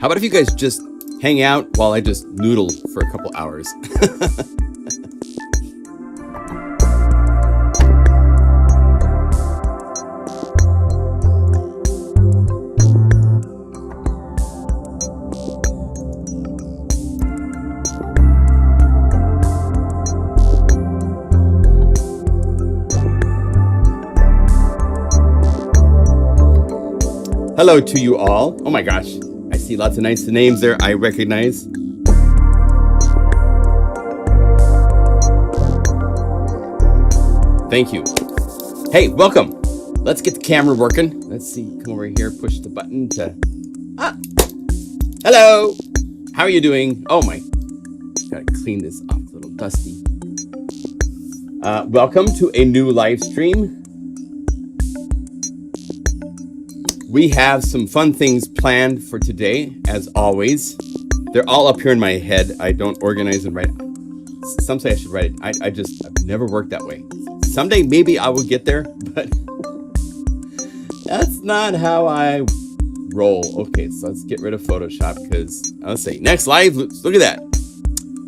How about if you guys just hang out while I just noodle for a couple hours? Hello to you all. Oh my gosh, I see lots of nice names there I recognize. Thank you. Hey, welcome. Let's get the camera working. Let's see, come over here, push the button to... Hello. How are you doing? Oh my, gotta clean this off, a little dusty. Welcome to a new live stream. We have some fun things planned for today, as always. They're all up here in my head. I don't organize and write. Some say I should write it. I've never worked that way. Someday maybe I will get there, but that's not how I roll. Okay, so let's get rid of Photoshop because I'll say next live. Look at that.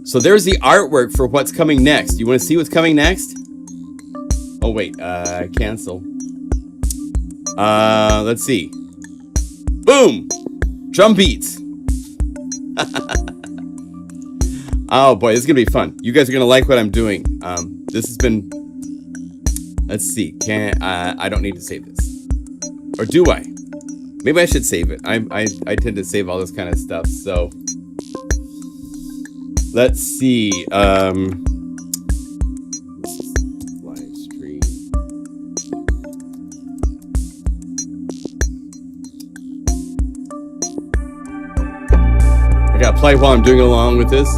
So there's the artwork for what's coming next. You want to see what's coming next? Oh wait, cancel. Let's see. Boom! Drum beats. Oh boy, this is gonna be fun. You guys are gonna like what I'm doing. This has been. Let's see. I don't need to save this, or do I? Maybe I should save it. I tend to save all this kind of stuff. So let's see. I gotta play while I'm doing along with this.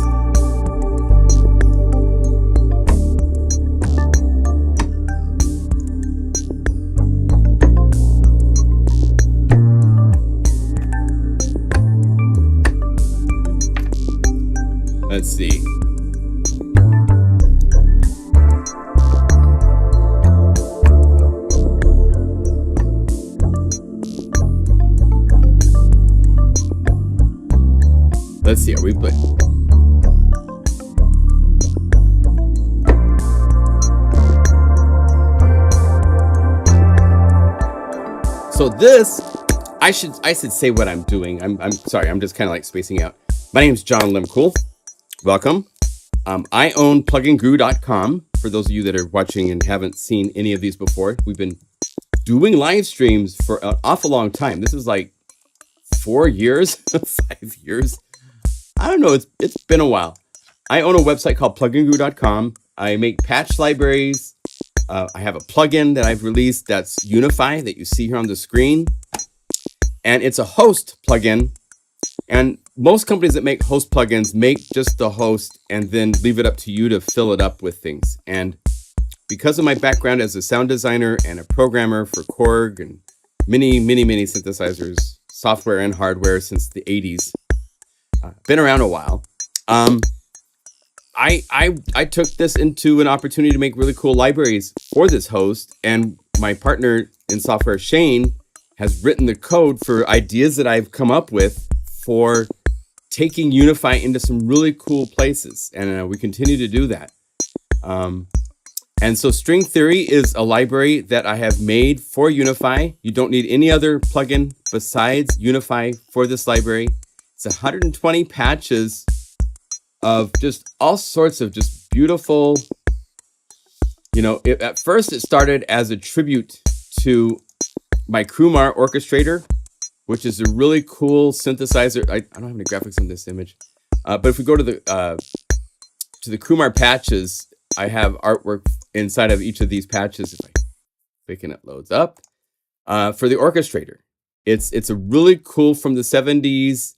Let's see. Let's see, are we playing? So this, I should say what I'm doing. I'm sorry, I'm just kind of like spacing out. My name is John Limcool. Welcome. I own pluginguru.com. For those of you that are watching and haven't seen any of these before, we've been doing live streams for an awful long time. This is like 4 years, 5 years. I don't know, it's been a while. I own a website called pluginguru.com. I make patch libraries. I have a plugin that I've released that's Unify that you see here on the screen. And it's a host plugin. And most companies that make host plugins make just the host and then leave it up to you to fill it up with things. And because of my background as a sound designer and a programmer for Korg and many synthesizers, software and hardware since the 80s, been around a while. I took this into an opportunity to make really cool libraries for this host, and my partner in software, Shane, has written the code for ideas that I've come up with for taking Unify into some really cool places, and we continue to do that. And so String Theory is a library that I have made for Unify. You don't need any other plugin besides Unify for this library. It's 120 patches of just all sorts of just beautiful, at first it started as a tribute to my Krumar orchestrator, which is a really cool synthesizer. I don't have any graphics on this image, but if we go to the Krumar patches, I have artwork inside of each of these patches. If I click and it loads up for the orchestrator. It's a really cool from the 70s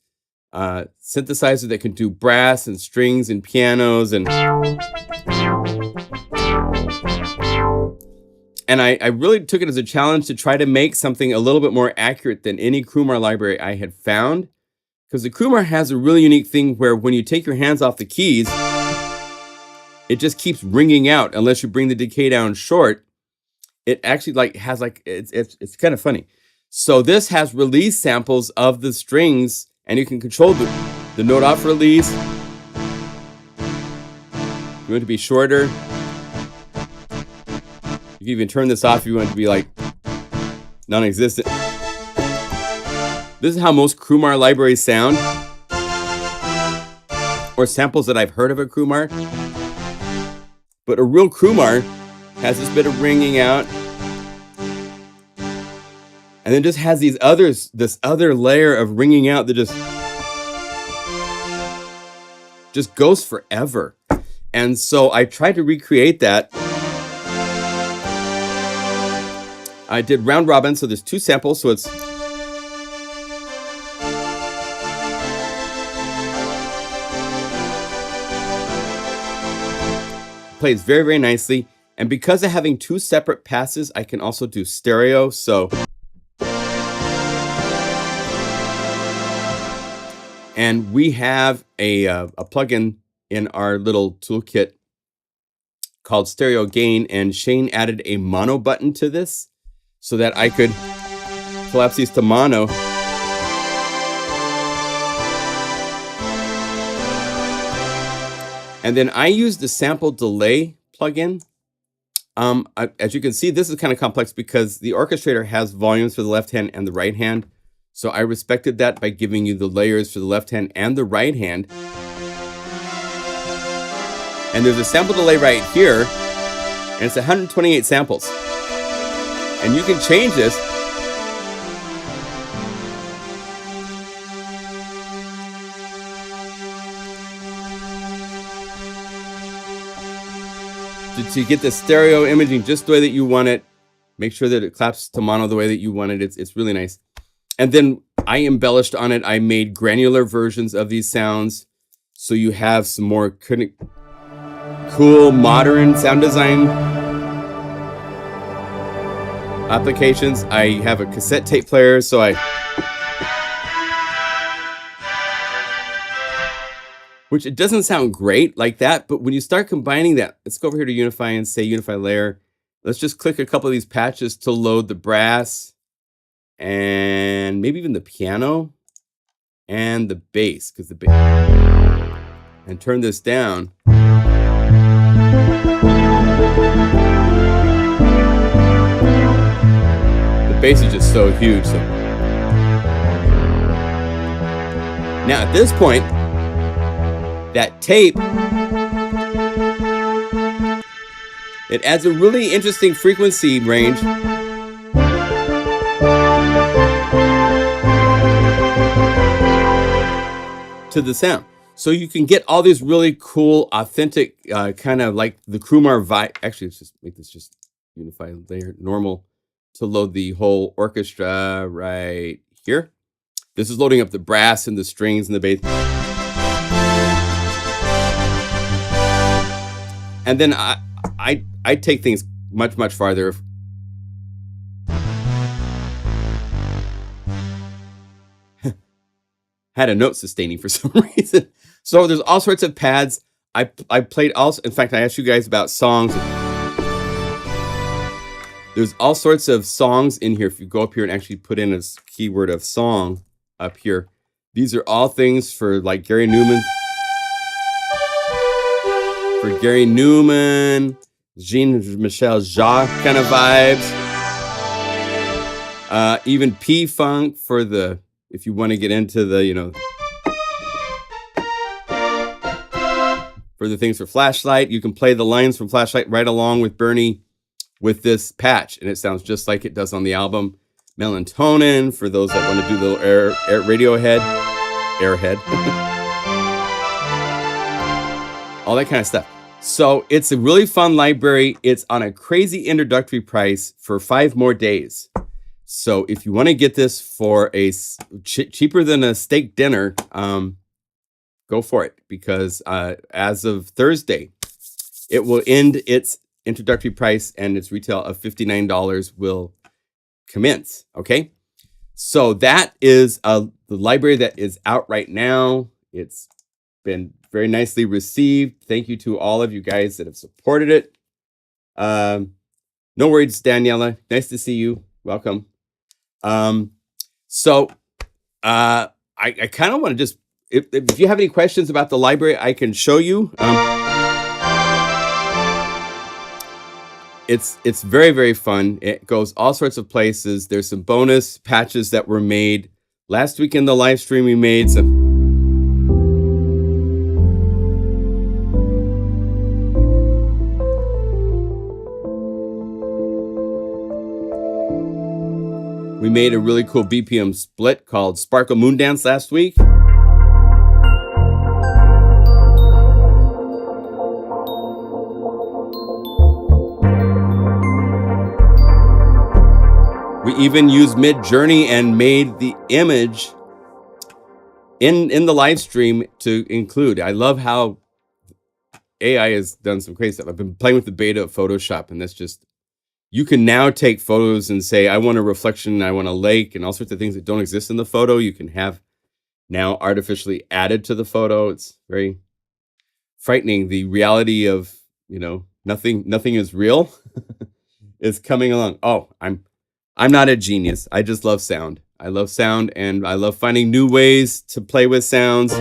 synthesizer that can do brass and strings and pianos and I really took it as a challenge to try to make something a little bit more accurate than any Krumar library I had found, because the Krumar has a really unique thing where when you take your hands off the keys, it just keeps ringing out unless you bring the decay down short. It actually it's kind of funny. So this has release samples of the strings And you can control the note off release. You want it to be shorter. You can even turn this off if you want it to be like non-existent. This is how most Crumar libraries sound, or samples that I've heard of a Crumar. But a real Crumar has this bit of ringing out, and then just has this other layer of ringing out that just goes forever. And so I tried to recreate that. I did round robin, so there's 2 samples, so it's plays very, very nicely. And because of having 2 separate passes, I can also do stereo. So, and we have a plugin in our little toolkit called Stereo Gain, and Shane added a mono button to this so that I could collapse these to mono. And then I use the sample delay plugin. As you can see, this is kind of complex because the orchestrator has volumes for the left hand and the right hand. So I respected that by giving you the layers for the left hand and the right hand. And there's a sample delay right here, and it's 128 samples. And you can change this to get the stereo imaging just the way that you want it. Make sure that it claps to mono the way that you want it. It's really nice. And then I embellished on it. I made granular versions of these sounds, so you have some more cool modern sound design applications. I have a cassette tape player, so which it doesn't sound great like that, but when you start combining that, let's go over here to Unify and say Unify Layer. Let's just click a couple of these patches to load the brass and maybe even the piano and the bass, because the bass, and turn this down. The bass is just so huge. So now at this point, that tape, it adds a really interesting frequency range. To the sound. So you can get all these really cool, authentic, kind of like the Crumar vibe. Actually, let's just make this just Unify Layer normal to load the whole orchestra right here. This is loading up the brass and the strings and the bass. And then I take things much, much farther. Had a note sustaining for some reason. So there's all sorts of pads. I played also, in fact, I asked you guys about songs. There's all sorts of songs in here. If you go up here and actually put in a keyword of song up here, these are all things for like Gary Newman. For Gary Newman, Jean-Michel Jarre kind of vibes. Even P-Funk for the, if you want to get into the, you know, for the things for Flashlight. You can play the lines from Flashlight right along with Bernie with this patch, and it sounds just like it does on the album. Melatonin for those that want to do the little Radiohead, Airhead. All that kind of stuff. So it's a really fun library. It's on a crazy introductory price for 5 more days. So if you want to get this for a cheaper than a steak dinner, go for it, because as of Thursday, it will end its introductory price and its retail of $59 will commence. Okay, so that is the library that is out right now. It's been very nicely received. Thank you to all of you guys that have supported it. No worries, Daniela. Nice to see you. Welcome. I I kind of want to just, if you have any questions about the library, I can show you. It's very, very fun. It goes all sorts of places. There's some bonus patches that were made. Last week in the live stream, we made some. We made a really cool BPM split called Sparkle Moon Dance last week. We even used Mid-Journey and made the image in the live stream to include. I love how AI has done some crazy stuff. I've been playing with the beta of Photoshop, and that's just, you can now take photos and say, I want a reflection, I want a lake, and all sorts of things that don't exist in the photo. You can have now artificially added to the photo. It's very frightening. The reality of, nothing is real is coming along. Oh, I'm not a genius. I just love sound. I love sound, and I love finding new ways to play with sounds.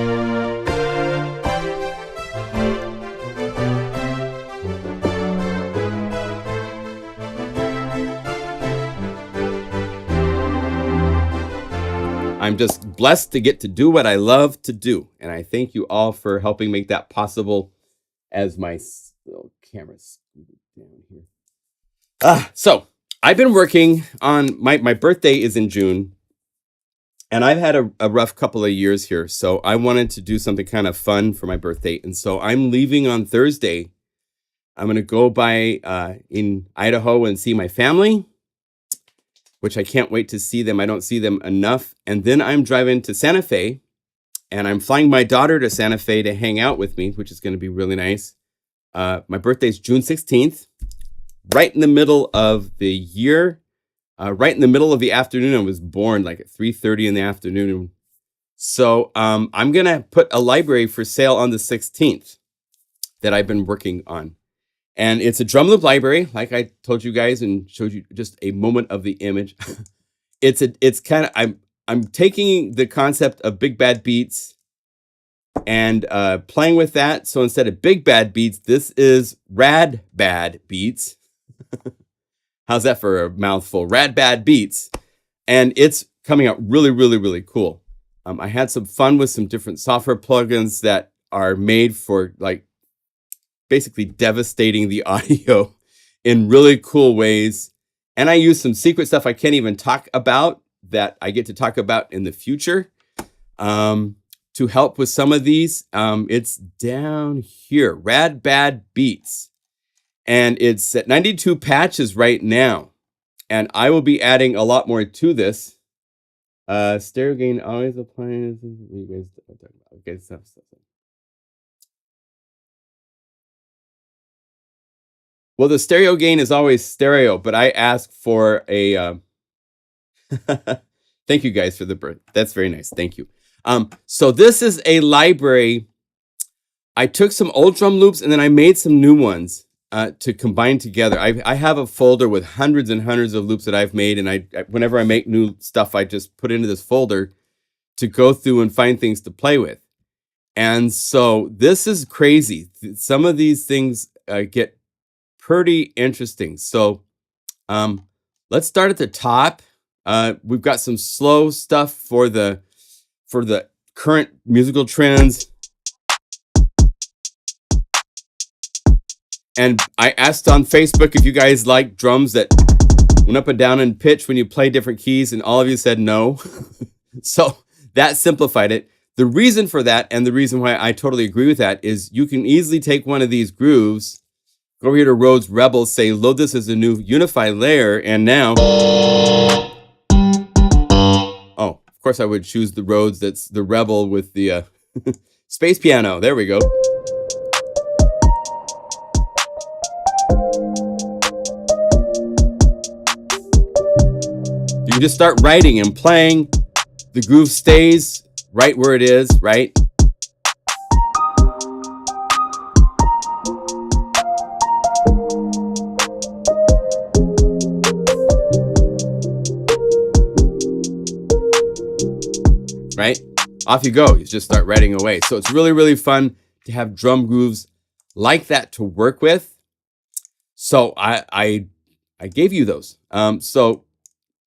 I'm just blessed to get to do what I love to do. And I thank you all for helping make that possible as my little camera's down here. So I've been working on, my birthday is in June, and I've had a rough couple of years here. So I wanted to do something kind of fun for my birthday. And so I'm leaving on Thursday. I'm going to go by in Idaho and see my family, which I can't wait to see them. I don't see them enough. And then I'm driving to Santa Fe, and I'm flying my daughter to Santa Fe to hang out with me, which is going to be really nice. My birthday is June 16th. Right in the middle of the year, right in the middle of the afternoon. I was born like at 3:30 in the afternoon. So I'm going to put a library for sale on the 16th that I've been working on. And it's a drum loop library, like I told you guys and showed you just a moment of the image. It's kind of, I'm taking the concept of big bad beats and playing with that. So instead of big bad beats, this is rad bad beats. How's that for a mouthful? Rad bad beats. And it's coming out really, really, really cool. I had some fun with some different software plugins that are made for like basically devastating the audio in really cool ways. And I use some secret stuff I can't even talk about that I get to talk about in the future to help with some of these. It's down here, Rad Bad Beats. And it's at 92 patches right now. And I will be adding a lot more to this. Stereo gain always applies. You guys talk about. Okay, stuff. Well, the stereo gain is always stereo, but I ask for a. Thank you guys for the birth. That's very nice. Thank you. So this is a library. I took some old drum loops and then I made some new ones to combine together. I have a folder with hundreds and hundreds of loops that I've made, and I whenever I make new stuff, I just put into this folder to go through and find things to play with. And so this is crazy. Some of these things get pretty interesting. So let's start at the top. We've got some slow stuff for the current musical trends. And I asked on Facebook if you guys like drums that went up and down in pitch when you play different keys, and all of you said no. So that simplified it. The reason for that, and the reason why I totally agree with that, is you can easily take one of these grooves, go over here to Rhodes Rebel, say load this as a new Unify layer, and now, oh, of course I would choose the Rhodes that's the Rebel with the space piano. There we go. You just start writing and playing. The groove stays right where it is, right? Right? off you go. You just start writing away. So it's really, really fun to have drum grooves like that to work with. So I gave you those. So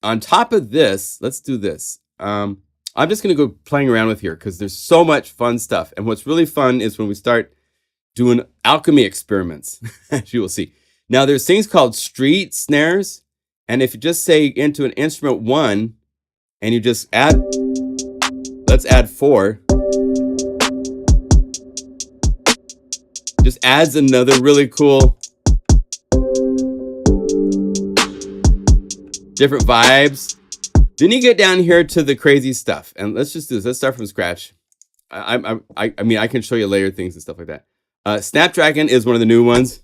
on top of this, let's do this. I'm just going to go playing around with here because there's so much fun stuff. And what's really fun is when we start doing alchemy experiments, as you will see. Now, there's things called street snares. And if you just say into an instrument 1 and you just add, let's add 4. Just adds another really cool different vibes. Then you get down here to the crazy stuff, and let's just do this. Let's start from scratch. I mean, I can show you layered things and stuff like that. Snapdragon is one of the new ones.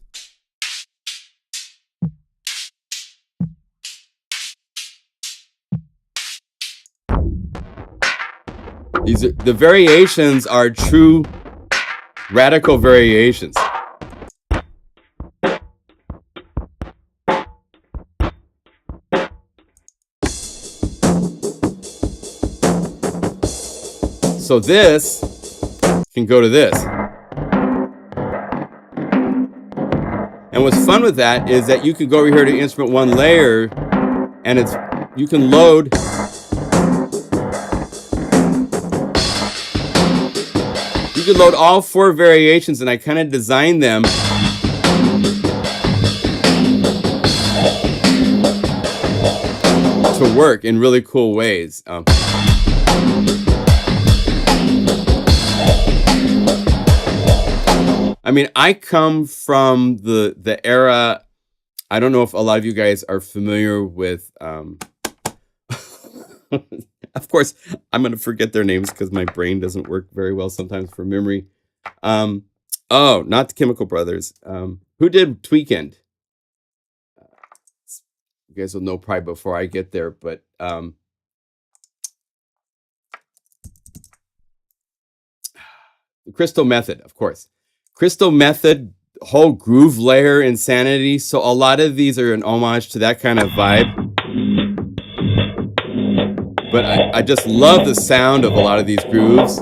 The variations are true radical variations. So this can go to this. And what's fun with that is that you can go over here to instrument 1 layer, and you can load all 4 variations, and I kind of designed them to work in really cool ways. I mean, I come from the era. I don't know if a lot of you guys are familiar with. Of course, I'm going to forget their names because my brain doesn't work very well sometimes for memory. Oh, not the Chemical Brothers. Who did Tweekend? You guys will know probably before I get there, but the Crystal Method, of course. Crystal Method, whole groove layer insanity. So a lot of these are an homage to that kind of vibe. But I just love the sound of a lot of these grooves.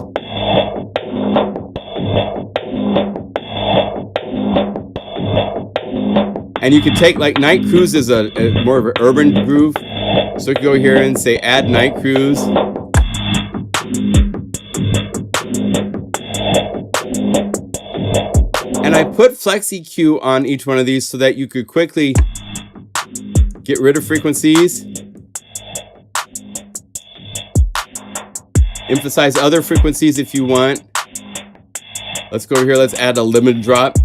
And you can take, like, Night Cruise is a more of an urban groove. So you can go here and say add Night Cruise. And I put Flex EQ on each one of these so that you could quickly get rid of frequencies. Emphasize other frequencies if you want. Let's go over here. Let's add a limit drop.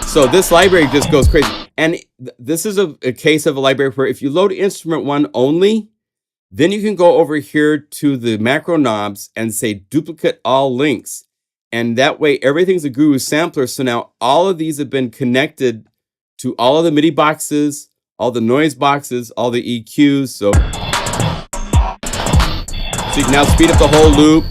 So this library just goes crazy. And this is a case of a library where if you load instrument 1 only, then you can go over here to the macro knobs and say duplicate all links. And that way everything's a Guru sampler. So now all of these have been connected to all of the MIDI boxes, all the noise boxes, all the EQs. So you can now speed up the whole loop.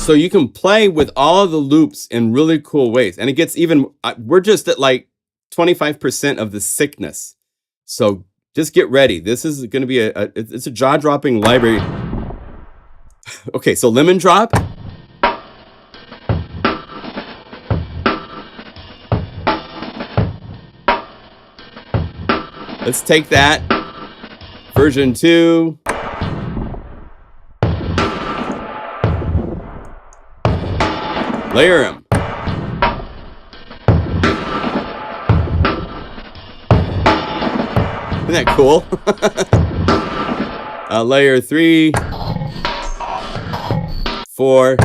So you can play with all of the loops in really cool ways. And it gets even, we're just at like 25% of the sickness. So just get ready. This is going to be it's a jaw-dropping library. Okay, so Lemon Drop. Let's take that. Version 2. Layer them. Isn't that cool? Layer 3, 4,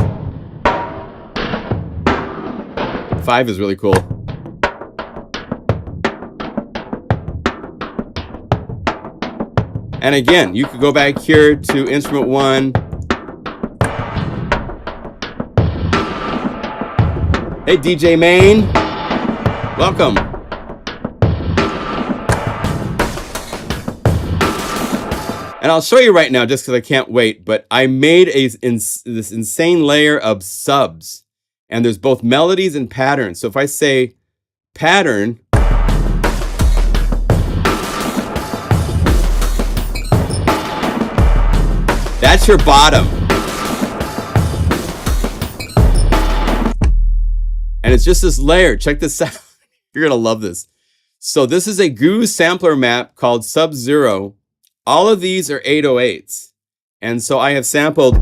5 is really cool. And again, you could go back here to instrument 1. Hey, DJ Main. Welcome. And I'll show you right now just because I can't wait, but I made this insane layer of subs. And there's both melodies and patterns. So if I say pattern, that's your bottom. And it's just this layer. Check this out. You're going to love this. So this is a Guru sampler map called Sub-Zero. All of these are 808s. And so I have sampled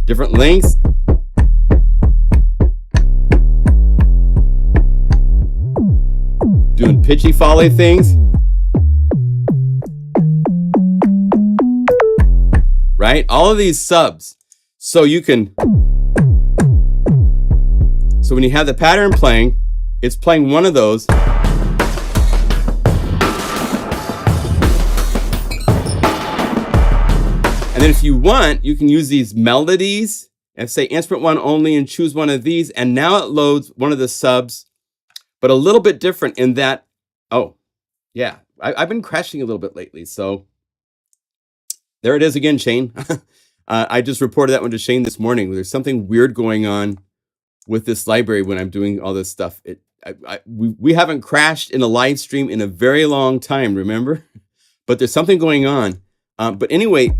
different lengths. Doing pitchy folly things. Right? All of these subs. So you can... So when you have the pattern playing, it's playing one of those. And then if you want, you can use these melodies and say instrument one only and choose one of these. And now it loads one of the subs, but a little bit different in that, oh, yeah, I've been crashing a little bit lately. So there it is again, Shane. I just reported that one to Shane this morning. There's something weird going on with this library when I'm doing all this stuff. We haven't crashed in a live stream in a very long time, remember? But there's something going on. But anyway,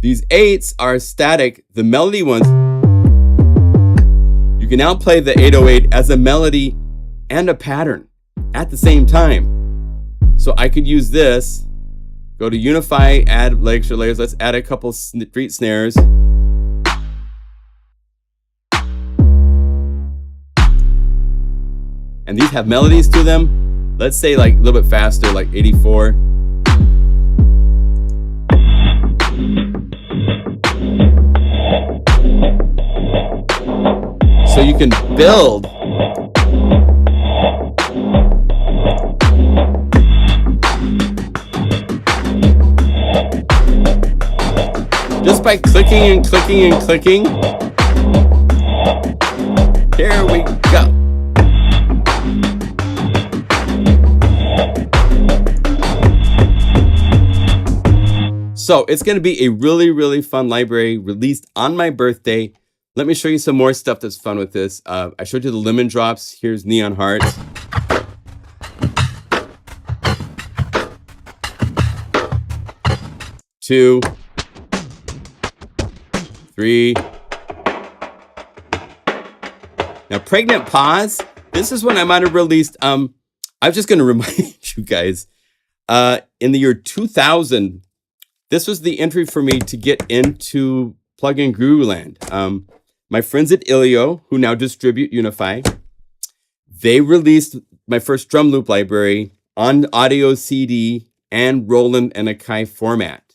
these 8s are static. The melody ones, you can now play the 808 as a melody and a pattern at the same time. So I could use this, go to Unify, add extra layers. Let's add a couple street snares. And these have melodies to them. Let's say like a little bit faster, like 84. So you can build just by clicking and clicking and clicking. Here we go. So it's going to be a really, really fun library released on my birthday. Let me show you some more stuff that's fun with this. I showed you the lemon drops. Here's neon hearts. Two, three. Now, pregnant pause. This is when I might have released. I'm just going to remind you guys. In the year 2000, this was the entry for me to get into plugin guru land. My friends at Ilio, who now distribute Unify, they released my first drum loop library on audio CD and Roland and Akai format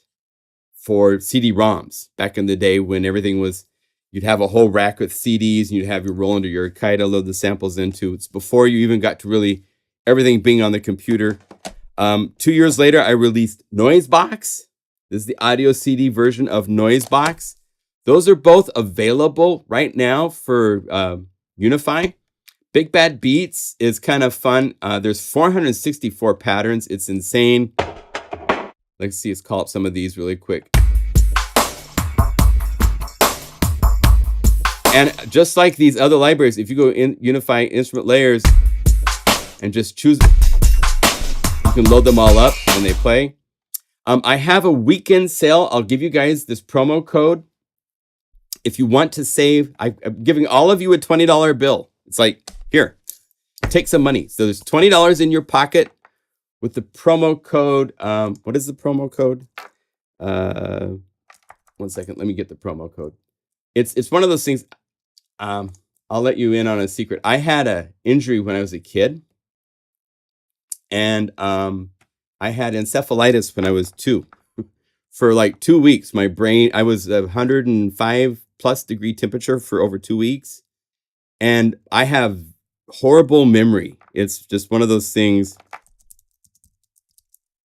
for CD-ROMs back in the day when everything was, you'd have a whole rack with CDs and you'd have your Roland or your Akai to load the samples into. It's before you even got to really everything being on the computer. 2 years later, I released Noisebox. This is the audio CD version of Noisebox. Those are both available right now for Unify. Big Bad Beats is kind of fun. There's 464 patterns. It's insane. Let's see, let's call up some of these really quick. And just like these other libraries, if you go in Unify instrument layers and just choose, you can load them all up when they play. I have a weekend sale. I'll give you guys this promo code. If you want to save, I'm giving all of you a $20 bill. It's like, here, take some money. So there's $20 in your pocket with the promo code. What is the promo code? 1 second, let me get the promo code. It's one of those things. I'll let you in on a secret. I had an injury when I was a kid. And I had encephalitis when I was 2. For like 2 weeks, my brain, I was 105 plus degree temperature for over 2 weeks. And I have horrible memory. It's just one of those things.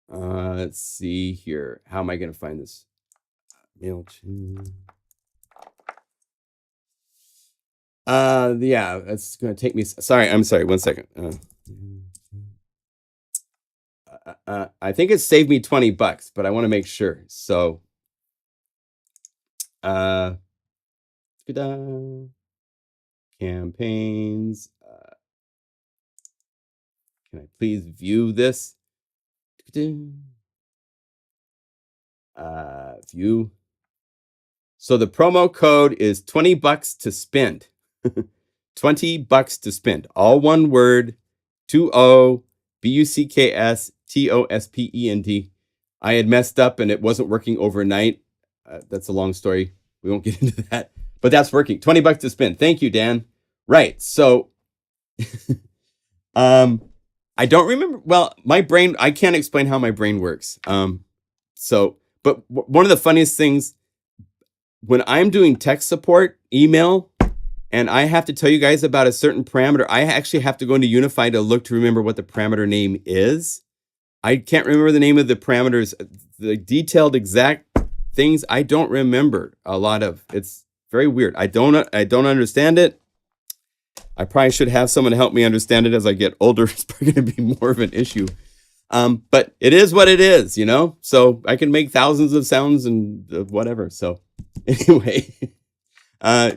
Let's see here. How am I going to find this? Mail to... Yeah, it's gonna take me. Sorry, I'm sorry. 1 second. I think it saved me $20, but I want to make sure. So, campaigns. Can I please view this? View. So the promo code is $20 to spend. $20 to spend. All one word. 20BUCKSTOSPEND. I had messed up and it wasn't working overnight. That's a long story. We won't get into that. But that's working. $20 to spend. Thank you, Dan. Right. So I don't remember. Well, my brain, I can't explain how my brain works. But one of the funniest things, when I'm doing tech support, email, and I have to tell you guys about a certain parameter, I actually have to go into Unify to look to remember what the parameter name is. I can't remember the name of the parameters, the detailed exact things I don't remember a lot of. It's very weird. I don't understand it. I probably should have someone help me understand it as I get older. It's probably going to be more of an issue. But it is what it is, you know? So I can make thousands of sounds and whatever. So anyway,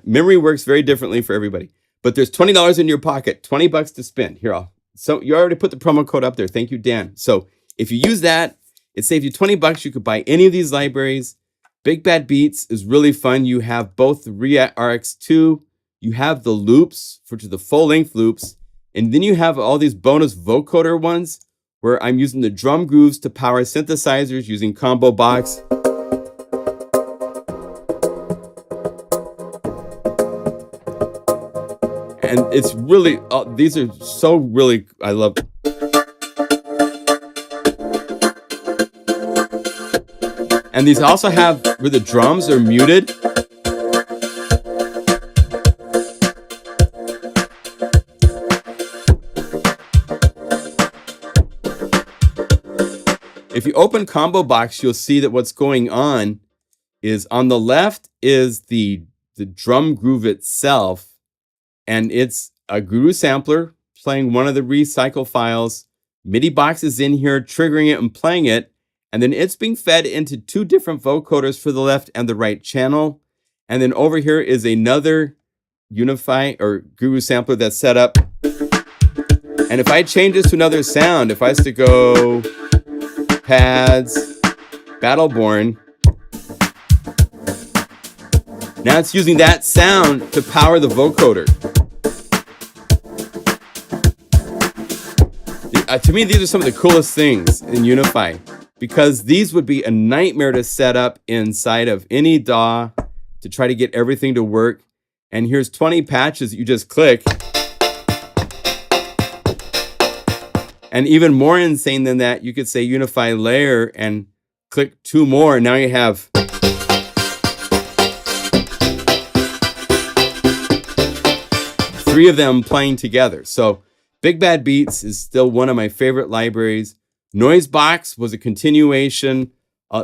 memory works very differently for everybody. But there's $20 in your pocket, $20 to spend. Here, so you already put the promo code up there. Thank you, Dan. So if you use that, it saves you $20. You could buy any of these libraries. Big Bad Beats is really fun. You have both the RX2, you have the loops, which are the full-length loops, and then you have all these bonus vocoder ones where I'm using the drum grooves to power synthesizers using Combo Box. And it's really, these are so really, I love. And these also have where the drums are muted. If you open Combo Box, you'll see that what's going on is on the left is the drum groove itself, and it's a Guru sampler playing one of the recycle files. MIDI box is in here, triggering it and playing it, and then it's being fed into two different vocoders for the left and the right channel. And then over here is another Unify or Guru sampler that's set up. And if I change this to another sound, if I was to go pads, Battleborn. Now it's using that sound to power the vocoder. To me, these are some of the coolest things in Unify, because these would be a nightmare to set up inside of any DAW to try to get everything to work. And here's 20 patches that you just click. And even more insane than that, you could say Unify Layer and click 2 more. And now you have 3 of them playing together. So Big Bad Beats is still one of my favorite libraries. Noisebox was a continuation.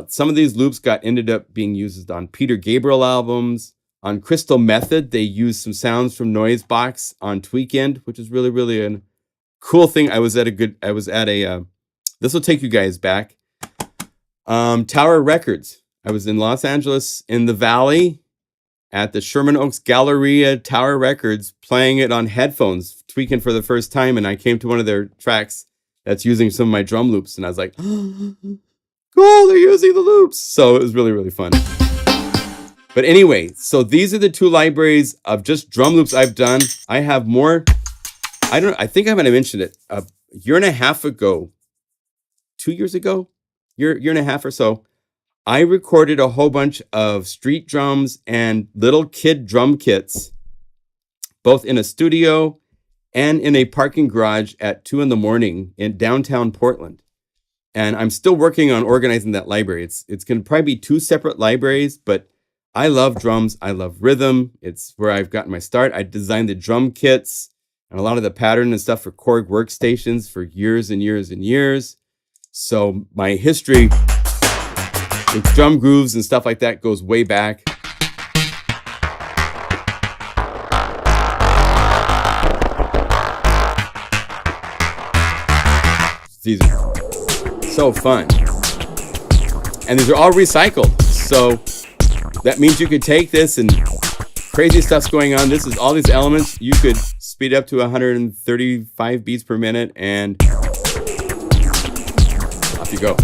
Some of these loops ended up being used on Peter Gabriel albums. On Crystal Method, they used some sounds from Noisebox on Tweakend, which is really, really a cool thing. This will take you guys back. Tower Records. I was in Los Angeles in the Valley at the Sherman Oaks Galleria Tower Records, playing it on headphones, tweaking for the first time. And I came to one of their tracks that's using some of my drum loops. And I was like, oh, cool, they're using the loops. So it was really, really fun. But anyway, so these are the 2 libraries of just drum loops I've done. I have more. I think I might have mentioned it a year and a half ago, 2 years ago, year and a half or so. I recorded a whole bunch of street drums and little kid drum kits, both in a studio and in a parking garage at 2 a.m. in downtown Portland. And I'm still working on organizing that library. It's going to probably be 2 separate libraries, but I love drums. I love rhythm. It's where I've gotten my start. I designed the drum kits and a lot of the pattern and stuff for Korg workstations for years and years and years. So my history with drum grooves and stuff like that goes way back. These are so fun. And these are all recycled. So that means you could take this and crazy stuff's going on. This is all these elements. You could speed up to 135 beats per minute and off you go.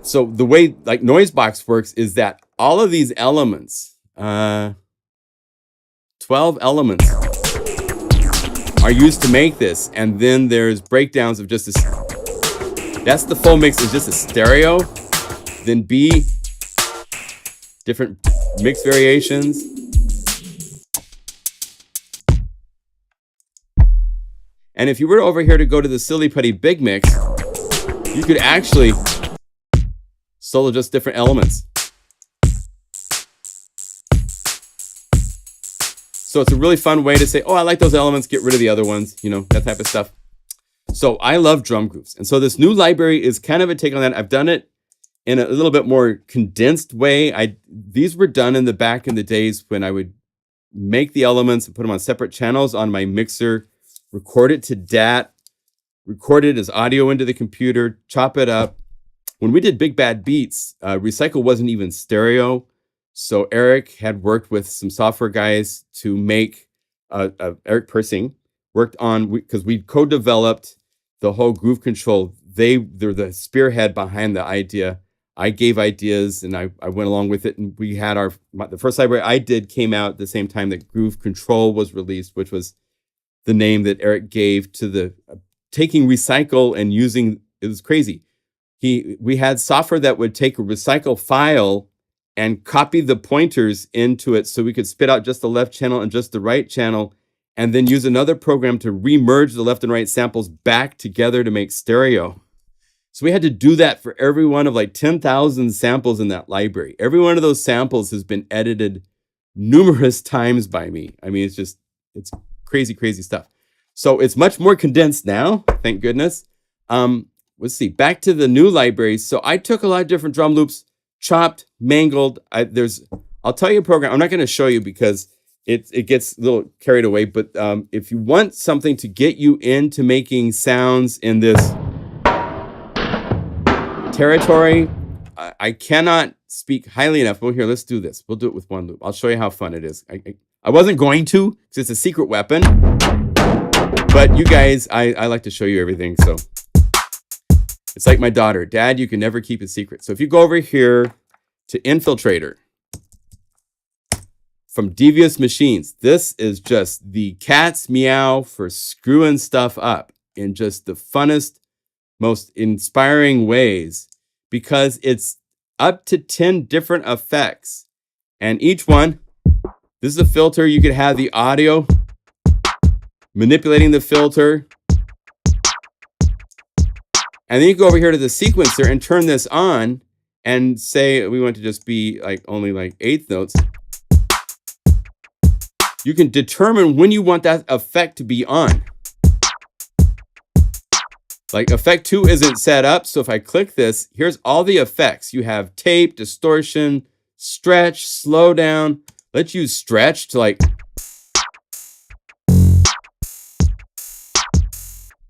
So the way like Noisebox works is that all of these elements, 12 elements are used to make this. And then there's breakdowns of just this. That's the full mix, is just a stereo. Then B, different mix variations. And if you were over here to go to the Silly Putty Big Mix, you could actually solo just different elements. So it's a really fun way to say, oh, I like those elements, get rid of the other ones, you know, that type of stuff. So I love drum grooves. And so this new library is kind of a take on that. I've done it in a little bit more condensed way. These were done in the days when I would make the elements and put them on separate channels on my mixer, record it to DAT, record it as audio into the computer, chop it up. When we did Big Bad Beats, Recycle wasn't even stereo. So Eric had worked with some software guys to make, Eric Persing worked on, because we co-developed the whole groove control. They're the spearhead behind the idea. I gave ideas and I went along with it. And we had the first library I did came out at the same time that Groove Control was released, which was the name that Eric gave to the taking Recycle and using, it was crazy. We had software that would take a Recycle file and copy the pointers into it so we could spit out just the left channel and just the right channel, and then use another program to remerge the left and right samples back together to make stereo. So we had to do that for every one of like 10,000 samples in that library. Every one of those samples has been edited numerous times by me. I mean, it's crazy, crazy stuff. So it's much more condensed now, thank goodness. Let's see, back to the new library. So I took a lot of different drum loops, chopped, mangled. I'll tell you a program. I'm not going to show you because it gets a little carried away. But if you want something to get you into making sounds in this territory, I cannot speak highly enough. Well, here, let's do this. We'll do it with one loop. I'll show you how fun it is. I wasn't going to, because it's a secret weapon. But you guys, I like to show you everything. So it's like my daughter. Dad, you can never keep a secret. So if you go over here to Infiltrator from Devious Machines, this is just the cat's meow for screwing stuff up in just the funnest, most inspiring ways, because it's up to 10 different effects. And each one, this is a filter. You could have the audio, manipulating the filter. And then you go over here to the sequencer and turn this on and say we want to just be like only like eighth notes. You can determine when you want that effect to be on. Like effect 2 isn't set up. So if I click this, here's all the effects. You have tape, distortion, stretch, slow down. Let's use stretch to like.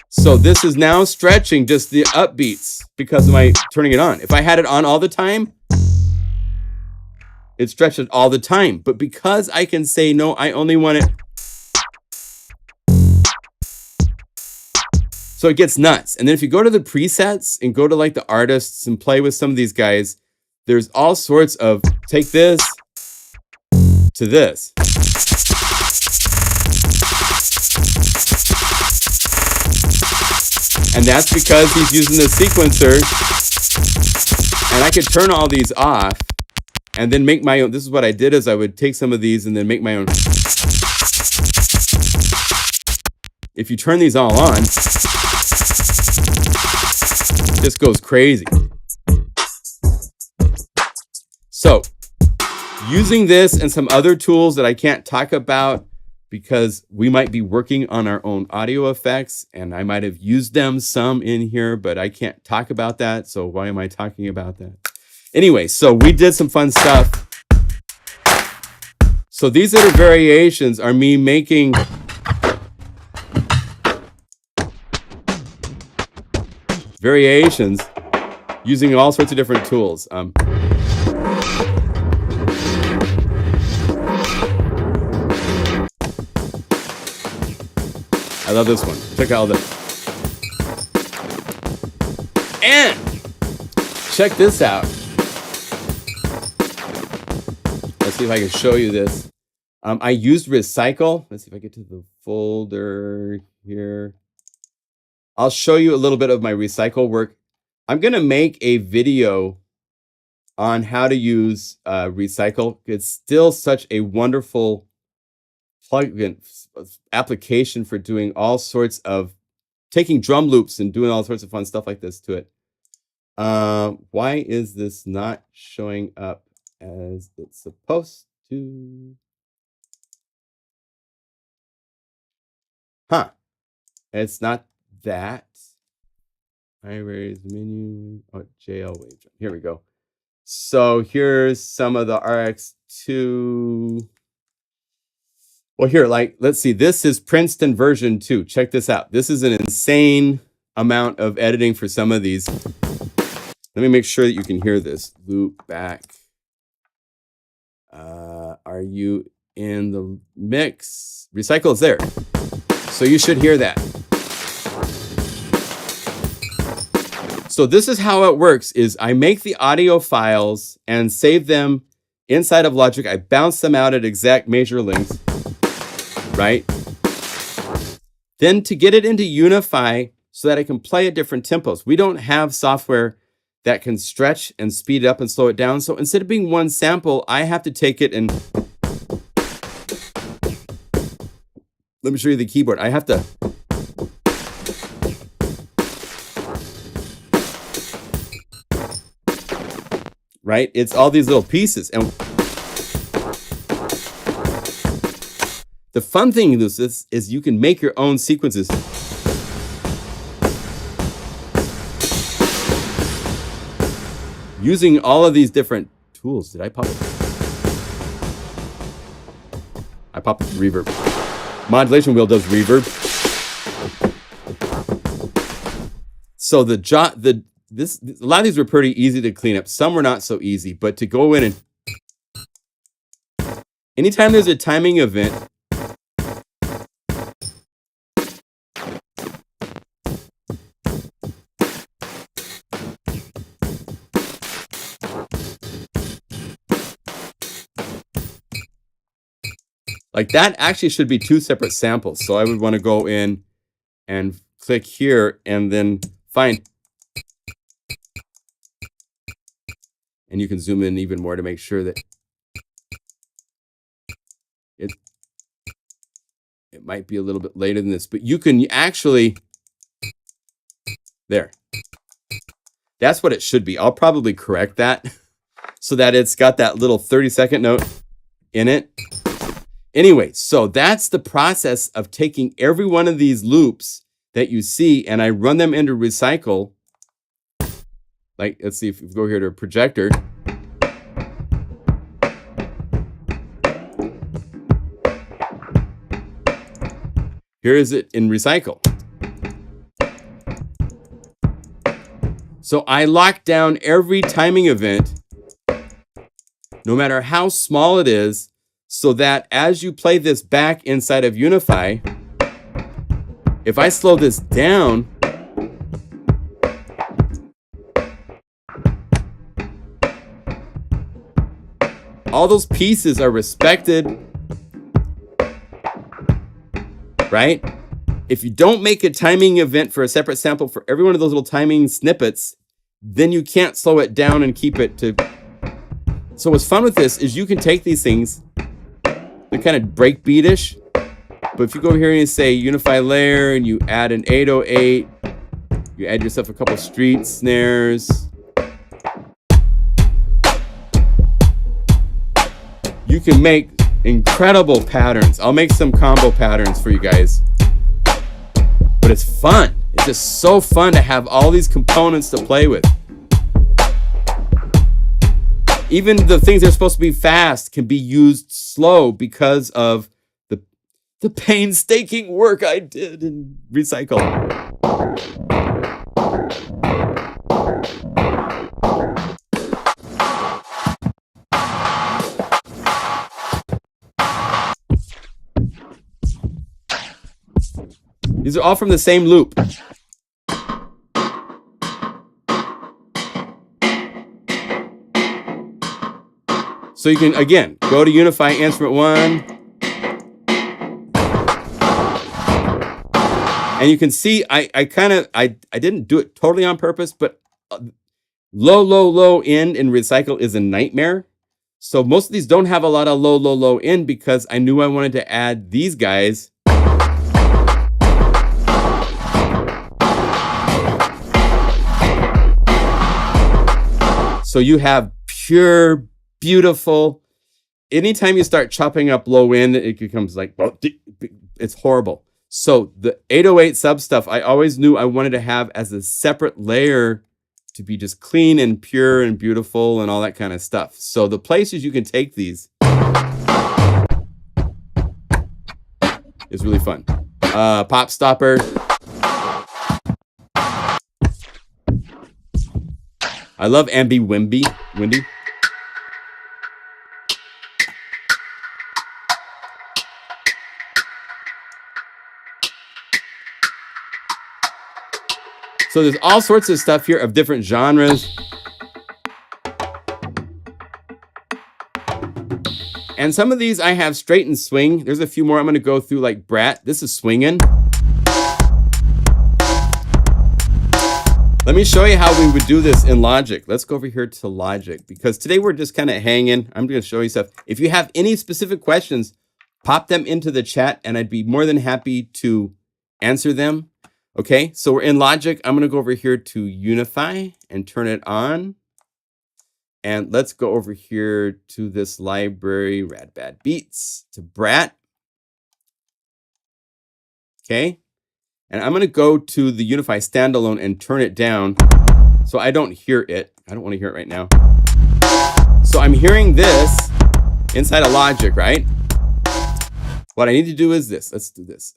So this is now stretching just the upbeats because of my turning it on. If I had it on all the time, it stretched it all the time. But because I can say, no, I only want it. So it gets nuts. And then if you go to the presets and go to like the artists and play with some of these guys, there's all sorts of take this to this. And that's because he's using the sequencer. And I could turn all these off and then make my own. This is what I did, is I would take some of these and then make my own. If you turn these all on, this goes crazy. So using this and some other tools that I can't talk about because we might be working on our own audio effects and I might have used them some in here, but I can't talk about that. So why am I talking about that? Anyway, so we did some fun stuff. So these little variations are me making variations using all sorts of different tools. I love this one. Check out this. And check this out. Let's see if I can show you this. I used Recycle. Let's see if I get to the folder here. I'll show you a little bit of my Recycle work. I'm going to make a video on how to use Recycle. It's still such a wonderful plugin application for doing all sorts of, taking drum loops and doing all sorts of fun stuff like this to it. Why is this not showing up as it's supposed to? Huh. It's not that. I raise menu. Oh, JL wave. Here we go. So here's some of the RX2. Well, here, like, let's see. This is Princeton version 2. Check this out. This is an insane amount of editing for some of these. Let me make sure that you can hear this. Loop back. Are you in the mix? Recycle is there. So you should hear that. So this is how it works, is I make the audio files and save them inside of Logic. I bounce them out at exact measure lengths, right? Then to get it into Unify so that I can play at different tempos. We don't have software that can stretch and speed it up and slow it down. So instead of being one sample, I have to take it and... Let me show you the keyboard. I have to... Right? It's all these little pieces. And the fun thing with this is you can make your own sequences. Using all of these different tools. Did I pop it? I popped the reverb. Modulation wheel does reverb. So a lot of these were pretty easy to clean up. Some were not so easy, but to go in and anytime there's a timing event, like that actually should be two separate samples. So I would want to go in and click here and then find. And you can zoom in even more to make sure that it might be a little bit later than this, but you can actually, there. That's what it should be. I'll probably correct that so that it's got that little 30-second note in it. Anyway, so that's the process of taking every one of these loops that you see and I run them into Recycle. Like, let's see if we go here to a projector. Here is it in Recycle. So I lock down every timing event, no matter how small it is, so that as you play this back inside of Unify, if I slow this down, all those pieces are respected, right? If you don't make a timing event for a separate sample for every one of those little timing snippets, then you can't slow it down and keep it to... So what's fun with this is you can take these things, they're kind of breakbeat-ish, but if you go over here and you say Unify Layer and you add an 808, you add yourself a couple street snares, you can make incredible patterns. I'll make some combo patterns for you guys. But it's fun. It's just so fun to have all these components to play with. Even the things that are supposed to be fast can be used slow because of the painstaking work I did in Recycle. These are all from the same loop. So you can, again, go to Unify Instrument 1. And you can see, I didn't do it totally on purpose, but low end in recycle is a nightmare. So most of these don't have a lot of low end because I knew I wanted to add these guys. So you have pure, beautiful. Anytime you start chopping up low end, it becomes like, it's horrible. So the 808 sub stuff, I always knew I wanted to have as a separate layer to be just clean and pure and beautiful and all that kind of stuff. So the places you can take these is really fun. Pop stopper. I love Ambi Windy. So there's all sorts of stuff here of different genres. And some of these I have straight and swing. There's a few more I'm going to go through, like Brat. This is swinging. Let me show you how we would do this in Logic. Let's go over here to Logic, because today we're just kind of hanging. I'm going to show you stuff. If you have any specific questions, pop them into the chat and I'd be more than happy to answer them. Okay, so we're in Logic. I'm going to go over here to Unify and turn it on. And let's go over here to this library, Rad Bad Beats, to Brat. Okay, and I'm going to go to the Unify standalone and turn it down so I don't hear it. I don't want to hear it right now. So I'm hearing this inside of Logic, right? What I need to do is this. Let's do this.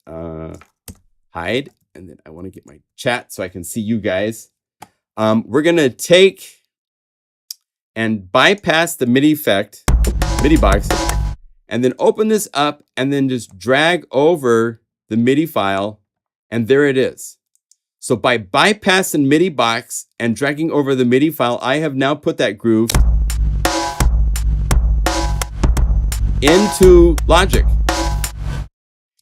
Hide. And then I want to get my chat so I can see you guys. We're going to take and bypass the MIDI box, and then open this up and then just drag over the MIDI file, and there it is. So by bypassing MIDI box and dragging over the MIDI file, I have now put that groove into Logic.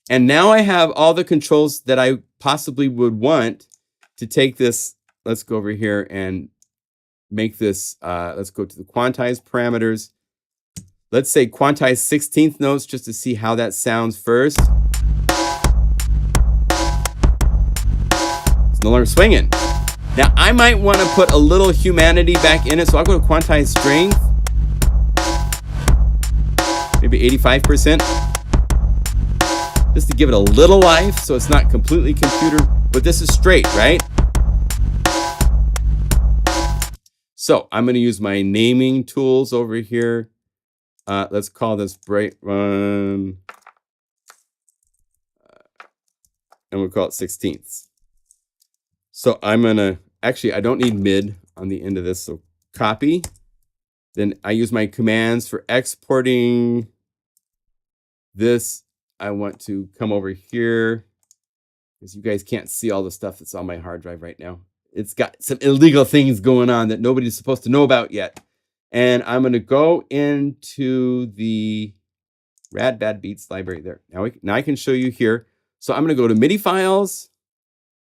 And now I have all the controls that I possibly would want to take this. Let's go over here and make this, let's go to the quantized parameters. Let's say quantize 16th notes just to see how that sounds first. It's no longer swinging. Now I might want to put a little humanity back in it, so I'll go to quantize strength. Maybe 85%. Just to give it a little life so it's not completely computer, but this is straight, right? So I'm going to use my naming tools over here. Let's call this Bright Run. And we'll call it 16ths. So I'm going to, actually, I don't need mid on the end of this. So copy. Then I use my commands for exporting this. I want to come over here because you guys can't see all the stuff that's on my hard drive right now. It's got some illegal things going on that nobody's supposed to know about yet. And I'm going to go into the Rad Bad Beats library there. Now I can show you here. So I'm going to go to MIDI files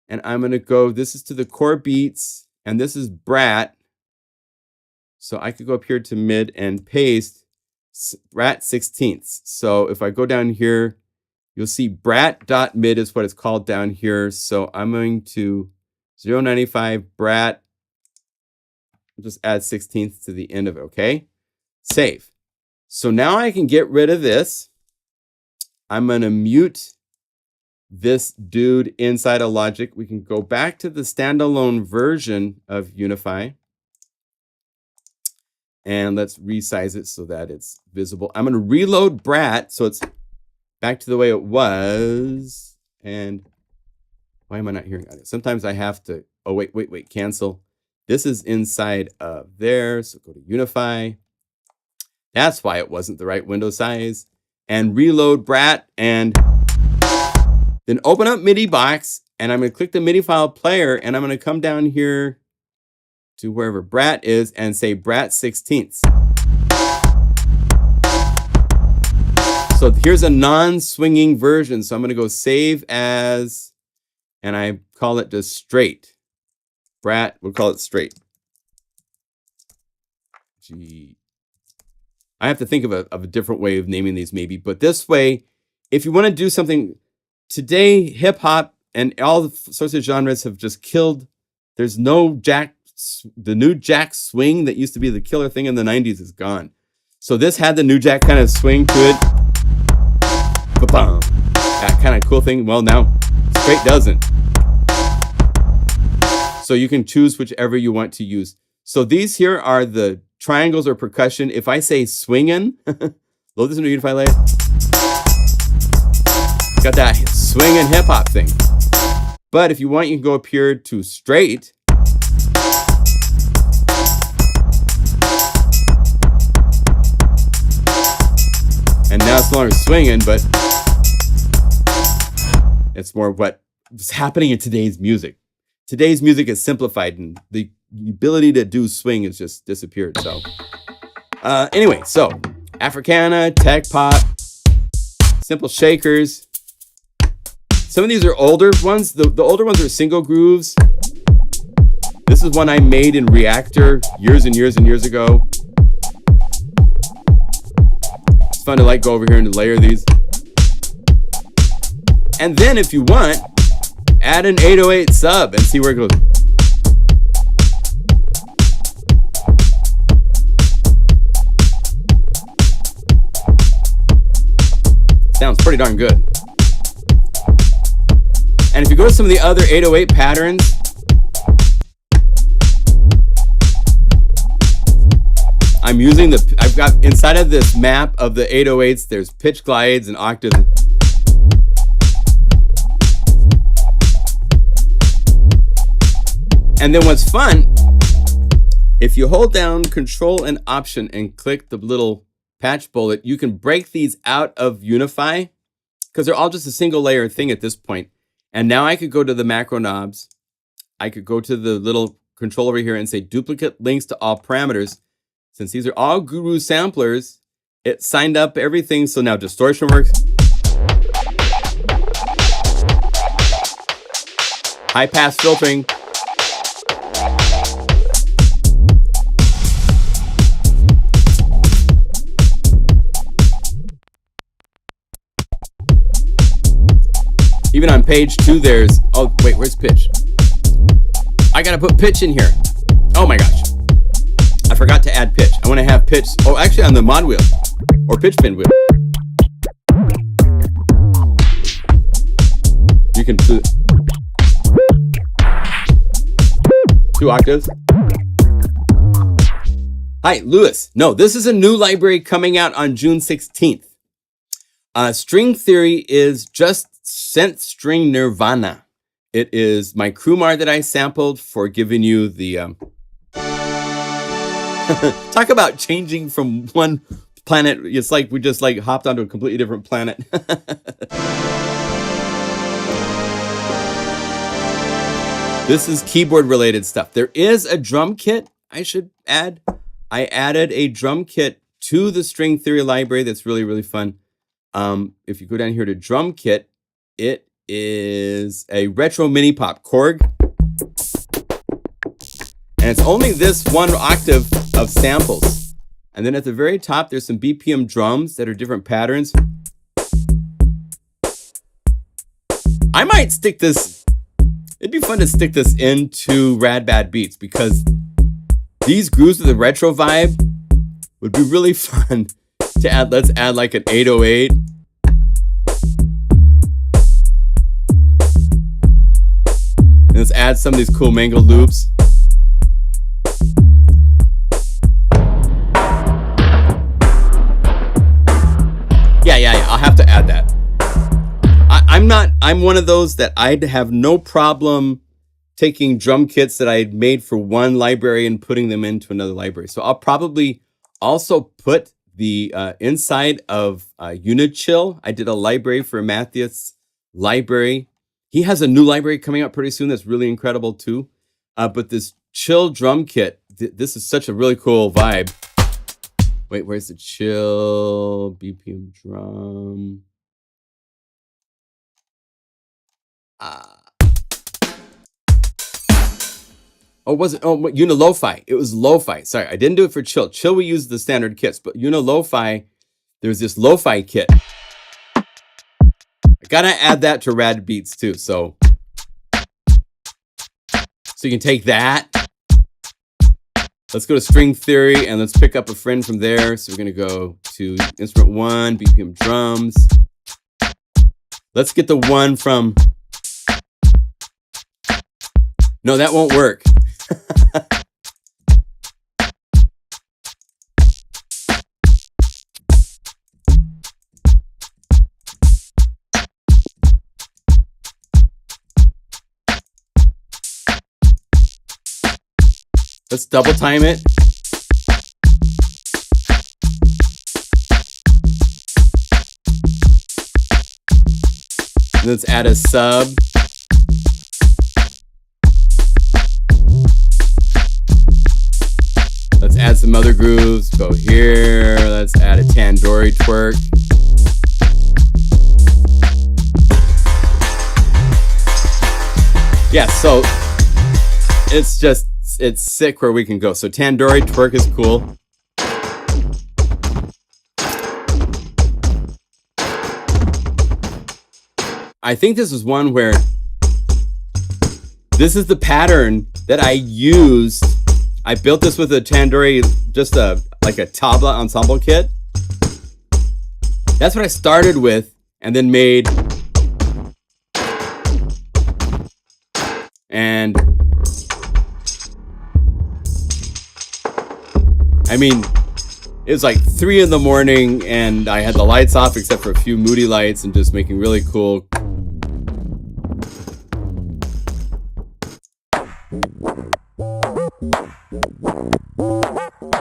and I'm going to go, this is to the core beats and this is Brat. So I could go up here to mid and paste Brat 16ths. So if I go down here, you'll see brat.mid is what it's called down here. So I'm going to 095 Brat. I'll just add 16th to the end of it, okay? Save. So now I can get rid of this. I'm going to mute this dude inside of Logic. We can go back to the standalone version of Unify. And let's resize it so that it's visible. I'm going to reload Brat so it's back to the way it was. And why am I not hearing it? Sometimes I have to, oh, wait, cancel. This is inside of there. So go to Unify. That's why it wasn't the right window size. And reload Brat. And Then open up MIDI box, and I'm going to click the MIDI file player, and I'm going to come down here to wherever Brat is and say Brat 16ths. So here's a non-swinging version. So I'm going to go save as, and I call it just straight. Brat, we'll call it straight. Gee. I have to think of a different way of naming these maybe, but this way, if you want to do something, today hip hop and all the sorts of genres have just killed. There's no jack, the new jack swing that used to be the killer thing in the 90s is gone. So this had the new jack kind of swing to it. Ba-bum. That kind of cool thing. Well, now straight doesn't. So you can choose whichever you want to use. So these here are the triangles or percussion. If I say swingin', load this into Unify Labs. Got that swingin' hip hop thing. But if you want, you can go up here to straight. And now it's no longer swinging, but it's more what's happening in today's music. Today's music is simplified, and the ability to do swing has just disappeared. So anyway, so Africana, tech pop, simple shakers. Some of these are older ones. The older ones are single grooves. This is one I made in Reactor years and years and years ago. It's fun to like go over here and layer these. And then if you want, add an 808 sub and see where it goes. Sounds pretty darn good. And if you go to some of the other 808 patterns, I'm using I've got inside of this map of the 808s, there's pitch glides and octaves. And then what's fun, if you hold down Control and Option and click the little patch bullet, you can break these out of Unify because they're all just a single layer thing at this point. And now I could go to the macro knobs. I could go to the little control over here and say duplicate links to all parameters. Since these are all Guru samplers, it signed up everything. So now distortion works. High pass filtering. Even on page 2, there's, oh, wait, where's pitch? I gotta put pitch in here. Oh my gosh. I forgot to add pitch. I wanna have pitch, oh, actually on the mod wheel, or pitch pin wheel. You can do 2 octaves. Hi, Lewis. No, this is a new library coming out on June 16th. String theory is just synth string nirvana. It is my Crewmar that I sampled for giving you the talk about changing from one planet. It's like we just like hopped onto a completely different planet. This is keyboard related stuff. There is a drum kit I should add. I added a drum kit to the string theory library that's really, really fun. If you go down here to drum kit, it is a retro mini pop Korg. And it's only this one octave of samples. And then at the very top, there's some BPM drums that are different patterns. I might stick this, it'd be fun to stick this into Rad Bad Beats because these grooves with the retro vibe would be really fun to add. Let's add like an 808. And let's add some of these cool mango loops. Yeah, I'll have to add that. I'm one of those that I'd have no problem taking drum kits that I had made for one library and putting them into another library. So I'll probably also put the inside of Unichill. I did a library for Matthias Library. He has a new library coming out pretty soon that's really incredible too. But this chill drum kit, this is such a really cool vibe. Wait, where's the chill BPM drum? Oh, was it? Oh, Lo-Fi. It was Lo-Fi. Sorry, I didn't do it for chill. Chill, we use the standard kits, but Lo-Fi, there's this Lo-Fi kit. I gotta add that to Rad Beats too. So you can take that. Let's go to string theory and let's pick up a friend from there. So we're gonna go to instrument 1, BPM drums. Let's get the one from. No, that won't work. Let's double time it. Let's add a sub. Let's add some other grooves. Go here. Let's add a tandoori twerk. Yeah, so it's sick where we can go. So tandoori twerk is cool. I think this is one where this is the pattern that I used. I built this with a tandoori, just like a tabla ensemble kit. That's what I started with and then made. And I mean, it was like 3 in the morning and I had the lights off except for a few moody lights and just making really cool.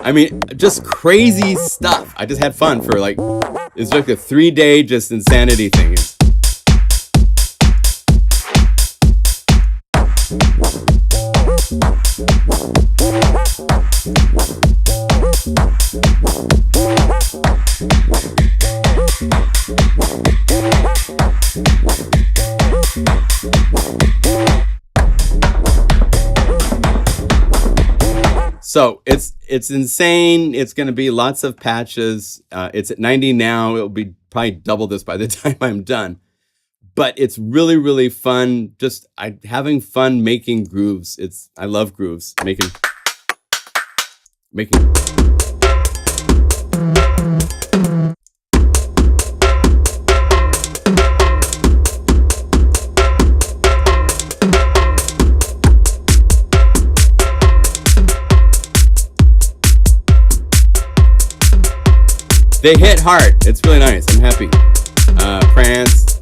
I mean, just crazy stuff. I just had fun for like, it's like a 3-day just insanity thing. So it's insane. It's going to be lots of patches. It's at 90 now. It'll be probably double this by the time I'm done. But it's really, really fun. Just having fun making grooves. I love grooves. Making. They hit hard. It's really nice. I'm happy. Prance.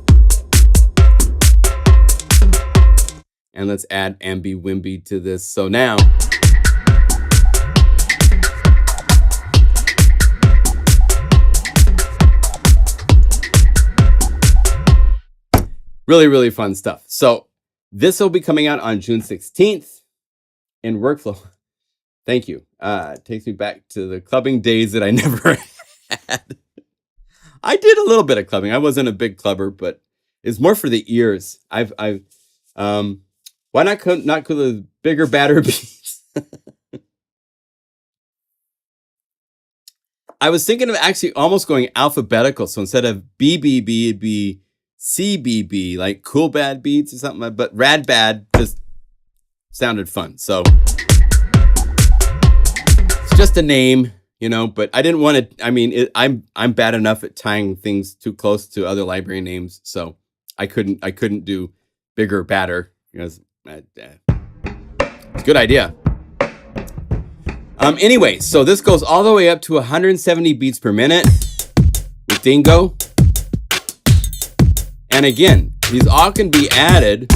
And let's add Ambi Wimby to this. So now. Really, really fun stuff. So this will be coming out on June 16th in Workflow. Thank you. It takes me back to the clubbing days that I never had. I did a little bit of clubbing. I wasn't a big clubber, but it's more for the ears. Why not go the bigger, badder beats? I was thinking of actually almost going alphabetical. So instead of BBB, it'd be CBB, like cool bad beats or something. But rad bad just sounded fun. So it's just a name. But I didn't want to. I mean, I'm bad enough at tying things too close to other library names, so I couldn't do bigger, badder. It's a good idea. Anyway, so this goes all the way up to 170 beats per minute with Dingo, and again, these all can be added.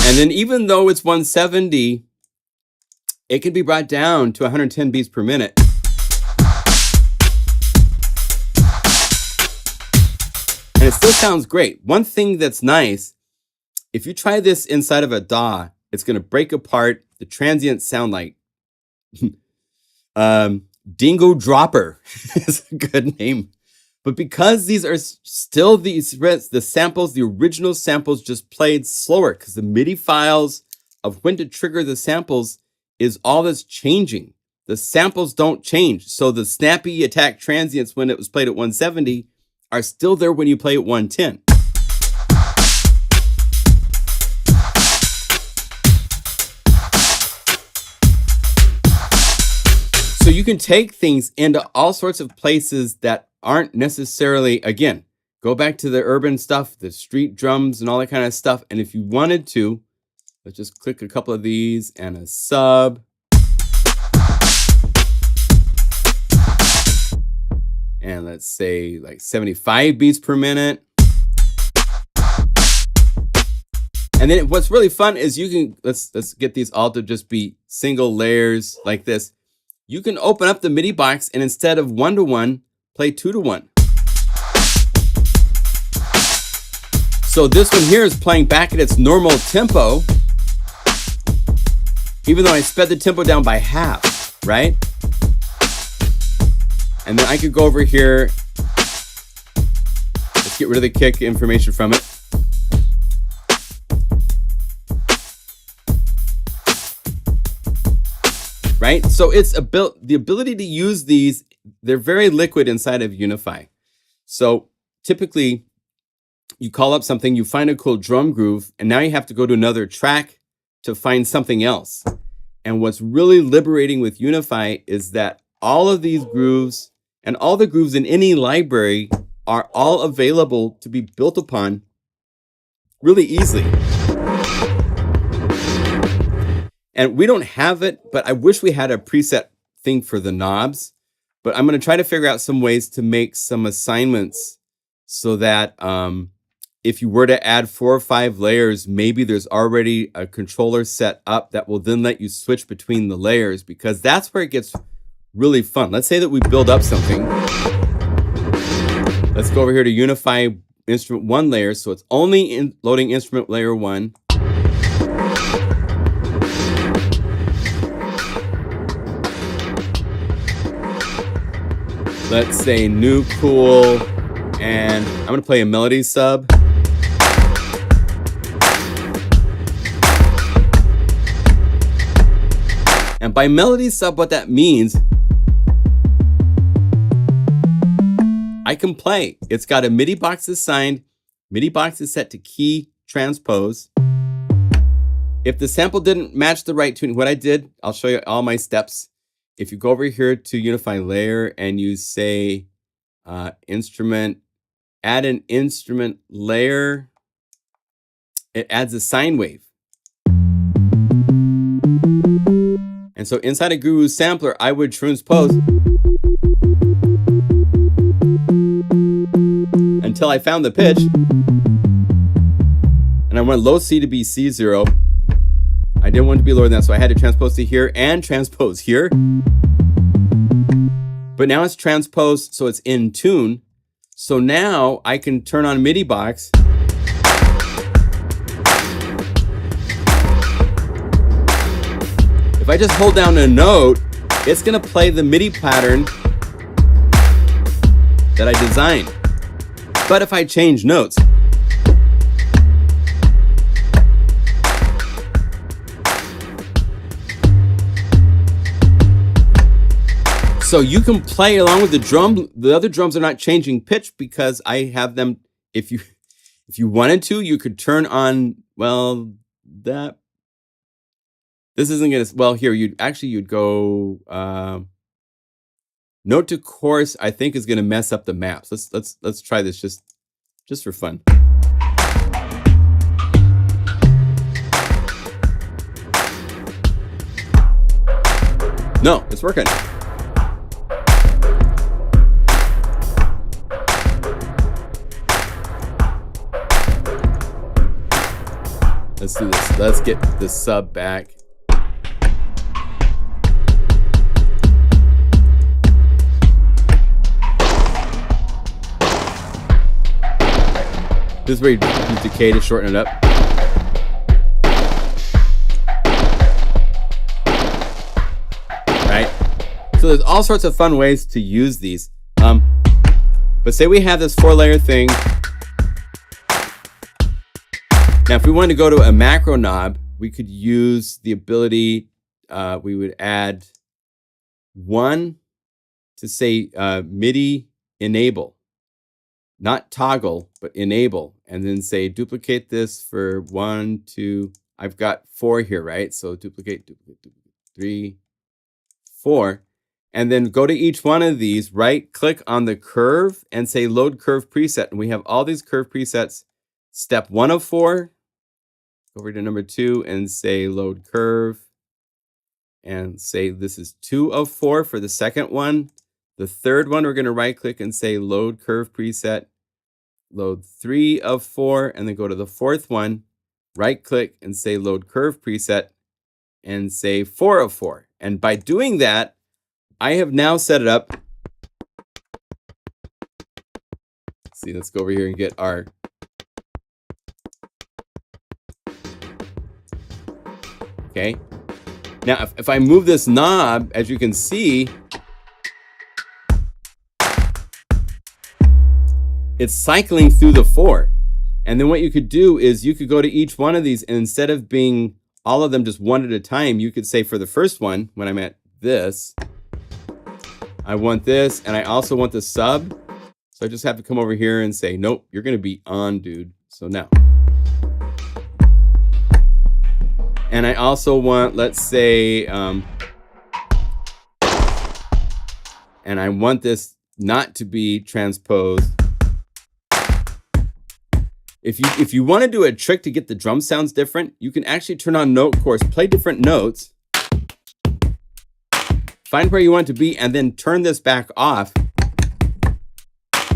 And then even though it's 170, it can be brought down to 110 beats per minute. it still sounds great. One thing that's nice, if you try this inside of a DAW, it's going to break apart. The transients sound like Dingo Dropper is a good name. But because these are still the samples, the original samples just played slower because the MIDI files of when to trigger the samples is all that's changing. The samples don't change. So the snappy attack transients when it was played at 170 are still there when you play at 110. So you can take things into all sorts of places that aren't necessarily, again, go back to the urban stuff, the street drums and all that kind of stuff. And if you wanted to, let's just click a couple of these and a sub. And let's say like 75 beats per minute. And then what's really fun is you can, let's get these all to just be single layers like this. You can open up the MIDI box and instead of 1-to-1, play 2-to-1. So this one here is playing back at its normal tempo, even though I sped the tempo down by half, right? And then I could go over here. Let's get rid of the kick information from it. Right? So it's the ability to use these, they're very liquid inside of Unify. So typically you call up something, you find a cool drum groove, and now you have to go to another track to find something else. And what's really liberating with Unify is that all of these grooves and all the grooves in any library are all available to be built upon really easily. And we don't have it, but I wish we had a preset thing for the knobs. But I'm going to try to figure out some ways to make some assignments so that if you were to add 4 or 5 layers, maybe there's already a controller set up that will then let you switch between the layers, because that's where it gets really fun. Let's say that we build up something. Let's go over here to Unify Instrument 1 layer. So it's only loading Instrument Layer 1. Let's say new cool, and I'm going to play a melody sub. And by melody sub, what that means, I can play. It's got a MIDI box assigned. MIDI box is set to key transpose. If the sample didn't match the right tuning, what I did, I'll show you all my steps. If you go over here to Unify Layer and you say instrument, add an instrument layer, it adds a sine wave. And so inside a Guru sampler, I would transpose until I found the pitch. And I want low C to be C0. I didn't want it to be lower than that, so I had to transpose to here and transpose here. But now it's transposed, so it's in tune. So now I can turn on MIDI box. If I just hold down a note, it's going to play the MIDI pattern that I designed. But if I change notes, so you can play along with the drum. The other drums are not changing pitch because I have them. If you wanted to, you could turn on, well, that. This isn't gonna, well, here you'd go note to course. I think is gonna mess up the maps. Let's try this just for fun. No, it's working. Let's do this. Let's get the sub back. This is where you use decay to shorten it up. Right? So there's all sorts of fun ways to use these. But say we have this 4-layer thing. Now, if we wanted to go to a macro knob, we could use the ability, we would add 1 to say MIDI enable. Not toggle, but enable. And then say duplicate this for 1, 2, I've got 4 here, right? So duplicate, 3, 4. And then go to each one of these, right click on the curve and say load curve preset. And we have all these curve presets. Step 1 of 4, go over to number 2 and say load curve. And say this is 2 of 4 for the second one. The third one, we're going to right click and say load curve preset. Load 3 of 4, and then go to the fourth one, right click and say load curve preset, and say 4 of 4. And by doing that, I have now set it up. See, let's go over here and get our okay. Now, if I move this knob, as you can see, it's cycling through the 4. And then what you could do is you could go to each one of these, and instead of being all of them just one at a time, you could say for the first one, when I'm at this, I want this, and I also want the sub. So I just have to come over here and say, nope, you're going to be on, dude. So now. And I also want, let's say, and I want this not to be transposed. If you want to do a trick to get the drum sounds different, you can actually turn on note course, play different notes, find where you want it to be, and then turn this back off.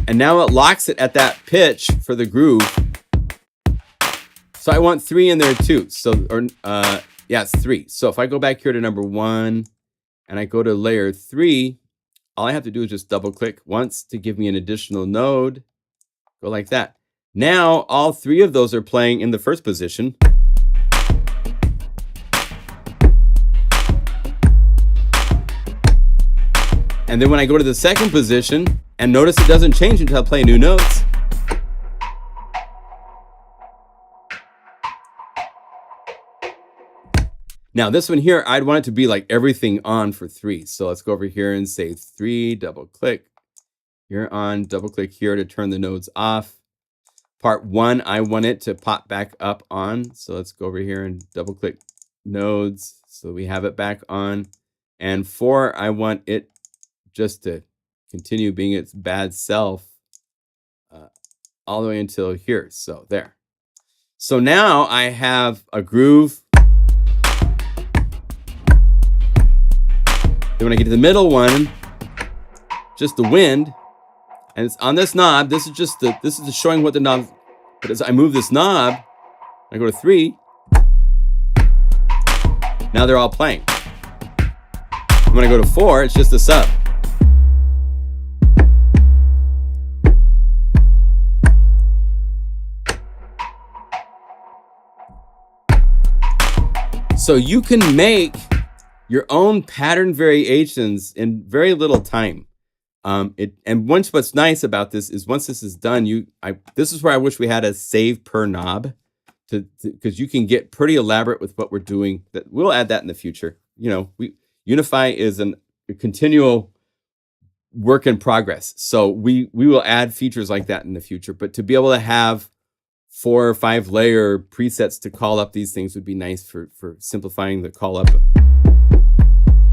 And now it locks it at that pitch for the groove. So I want 3 in there too. So, yeah, it's 3. So if I go back here to number 1 and I go to layer 3, all I have to do is just double click once to give me an additional node. Go like that. Now all 3 of those are playing in the first position. And then when I go to the second position, and notice it doesn't change until I play new notes. Now this one here, I'd want it to be like everything on for 3. So let's go over here and say 3, double click. You're on, double click here to turn the nodes off. Part 1, I want it to pop back up on. So let's go over here and double click nodes. So we have it back on. And 4, I want it just to continue being its bad self all the way until here. So there. So now I have a groove. Then when I get to the middle one, just the wind, and it's on this knob. This is just showing what the knob. But as I move this knob, I go to 3. Now they're all playing. When I go to 4, it's just a sub. So you can make your own pattern variations in very little time. And what's nice about this is once this is done, this is where I wish we had a save per knob, because you can get pretty elaborate with what we're doing. That we'll add that in the future. You know, Unify is a continual work in progress. So we will add features like that in the future. But to be able to have 4 or 5 layer presets to call up these things would be nice for simplifying the call up,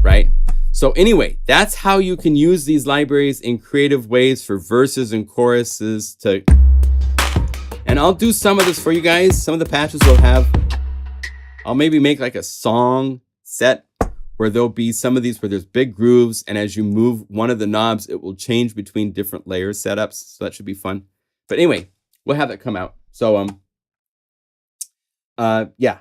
right? So anyway, that's how you can use these libraries in creative ways for verses and choruses and I'll do some of this for you guys. Some of the patches will have, I'll maybe make like a song set where there'll be some of these where there's big grooves, and as you move one of the knobs, it will change between different layer setups. So that should be fun. But anyway, we'll have that come out. So yeah,